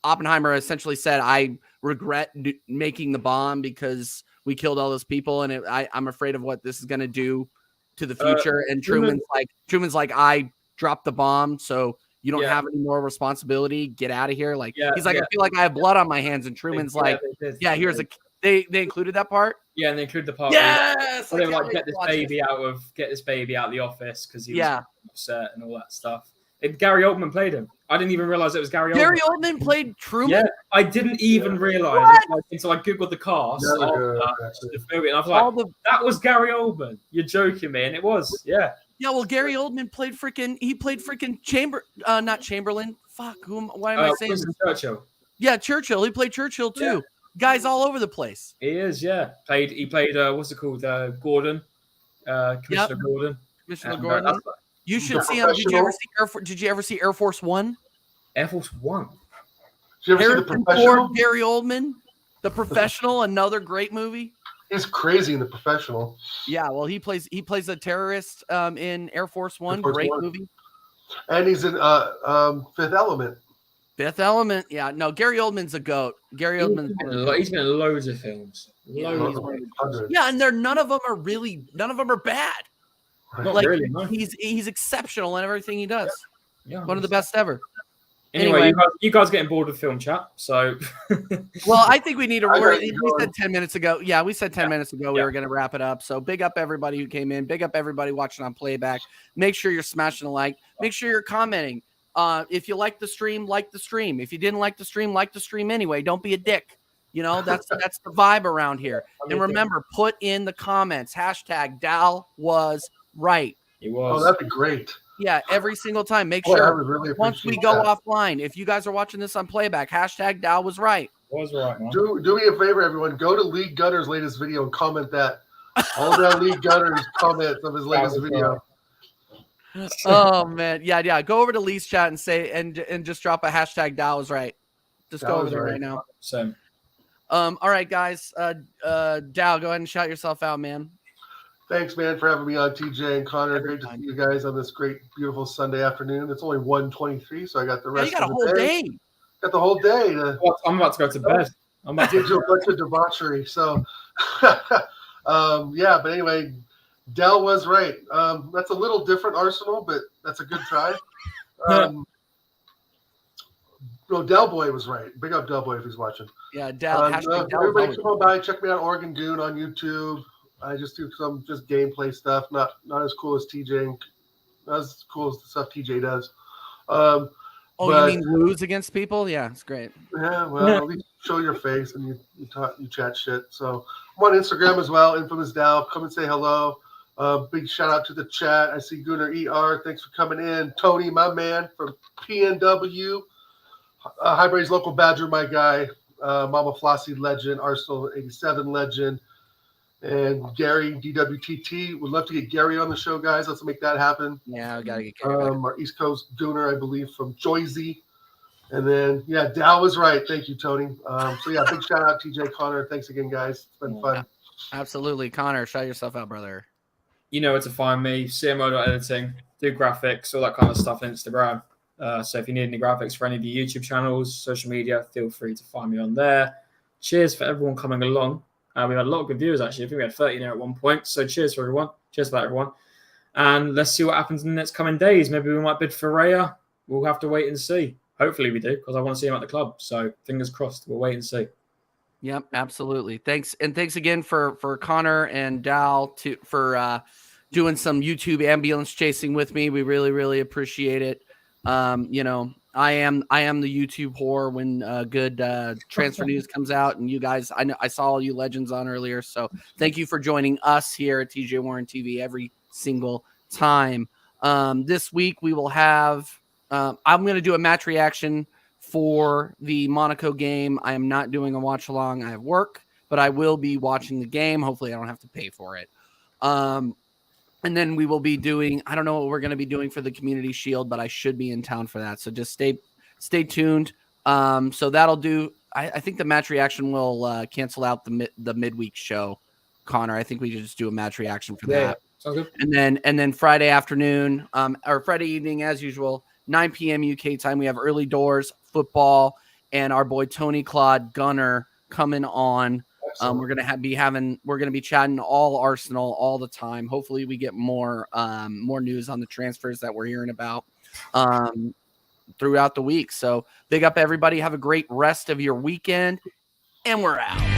Oppenheimer essentially said, I regret making the bomb because we killed all those people. And I'm afraid of what this is going to do to the future. And Truman's like, I dropped the bomb. So you don't have any more responsibility. Get out of here. He's like, I feel like I have blood on my hands. And Truman's here's they included that part. Yeah, and they include the part. Yes, where they were like, get this baby out of the office because he was upset and all that stuff. Gary Oldman played him. I didn't even realize it was Gary Oldman. Gary Oldman played Truman. Yeah, I didn't even realize it until I googled the cast of the movie, and I was like, that was Gary Oldman. You're joking me, and it was. Yeah, Yeah, well, Gary Oldman played freaking not Chamberlain. Fuck, why am I saying Winston this? Churchill. Yeah, Churchill. He played Churchill too. Guys all over the place. He is, yeah. He played what's it called? Gordon. Commissioner Gordon. Commissioner And, Gordon. You should see him. Did you ever see Air Force One? Air Force One. Did you ever see The Professional? Gary Oldman, The Professional, another great movie. He's crazy in The Professional. Yeah, well, he plays a terrorist in Air Force One. Great movie. And he's in Fifth Element. Fifth Element. Yeah, no, Gary Oldman's a goat. Gary Oldman's he's been in loads of films. Yeah, and none of them are bad. Not like really, no. He's exceptional in everything he does. Yeah. One of the best ever. Anyway, you guys getting bored with film chat, so well, I think we need to we said 10 minutes ago. Yeah, we said 10 minutes ago we were going to wrap it up. So big up everybody who came in. Big up everybody watching on playback. Make sure you're smashing a like. Make sure you're commenting. If you like the stream, like the stream. If you didn't like the stream anyway. Don't be a dick. You know, that's the vibe around here. And remember, put in the comments, hashtag Dal was right. He was. Oh, that'd be great. Yeah, every single time. Make sure really once we go offline, if you guys are watching this on playback, hashtag Dal was right. Was right, man. Do me a favor, everyone. Go to Lee Gunner's latest video and comment that. All that Lee Gunner's comments of his latest video. Oh man, yeah. Go over to Lee's chat and say and just drop a hashtag Dal was right. Just go over there right now. Same. All right, guys. Dal, go ahead and shout yourself out, man. Thanks, man, for having me on, TJ and Connor. Great to see you guys on this great, beautiful Sunday afternoon. It's only 1:23, so I got the rest of the day. Got the whole day. I'm about to go to bed. I'm about to do a bunch of debauchery. So, yeah, but anyway, Dell was right. That's a little different Arsenal, but that's a good try. No, Del Boy was right. Big up Del Boy if he's watching. Yeah, Del. Everybody come on by. Check me out, Oregon Goon on YouTube. I just do some gameplay stuff. Not as cool as TJ. Not as cool as the stuff TJ does. You mean lose against people? Yeah, it's great. Yeah, well, at least show your face and you chat shit. So I'm on Instagram as well, Infamous Dal. Come and say hello. Big shout out to the chat. I see Gunnar ER. Thanks for coming in. Tony, my man from PNW. Highbury's local Badger, my guy. Mama Flossie legend. Arsenal 87 legend. And Gary, DWTT. Would love to get Gary on the show, guys. Let's make that happen. Yeah, we got to get Gary back. Our East Coast Gunnar, I believe, from Joyzy. And then, yeah, Dal was right. Thank you, Tony. So, yeah, big shout out, TJ, Connor. Thanks again, guys. It's been fun. Absolutely. Connor, shout yourself out, brother. You know where to find me. CMO.editing. Do graphics, all that kind of stuff on Instagram. So if you need any graphics for any of the YouTube channels, social media, feel free to find me on there. Cheers for everyone coming along. We had a lot of good viewers, actually. I think we had 30 there at one point. So cheers for everyone. Cheers for that, everyone. And let's see what happens in the next coming days. Maybe we might bid for Raya. We'll have to wait and see. Hopefully we do, because I want to see him at the club. So fingers crossed. We'll wait and see. Yep, absolutely. Thanks. And thanks again for Connor and Dal for doing some YouTube ambulance chasing with me. We really, really appreciate it. I am the YouTube whore when good transfer news comes out, and you guys, I saw all you legends on earlier, so thank you for joining us here at TJ Warren TV every single time. This week we will have I'm going to do a match reaction for the Monaco game. I am not doing a watch along. I have work, but I will be watching the game. Hopefully I don't have to pay for it. And then we will be doing, I don't know what we're going to be doing for the Community Shield, but I should be in town for that. So just stay tuned. So that'll do. I think the match reaction will cancel out the midweek show, Connor. I think we should just do a match reaction for that. Okay. And then Friday afternoon, or Friday evening, as usual, 9 p.m. UK time, we have early doors football and our boy Tony Claude Gunner coming on. We're gonna be chatting all Arsenal all the time. Hopefully, we get more news on the transfers that we're hearing about throughout the week. So, big up everybody. Have a great rest of your weekend, and we're out.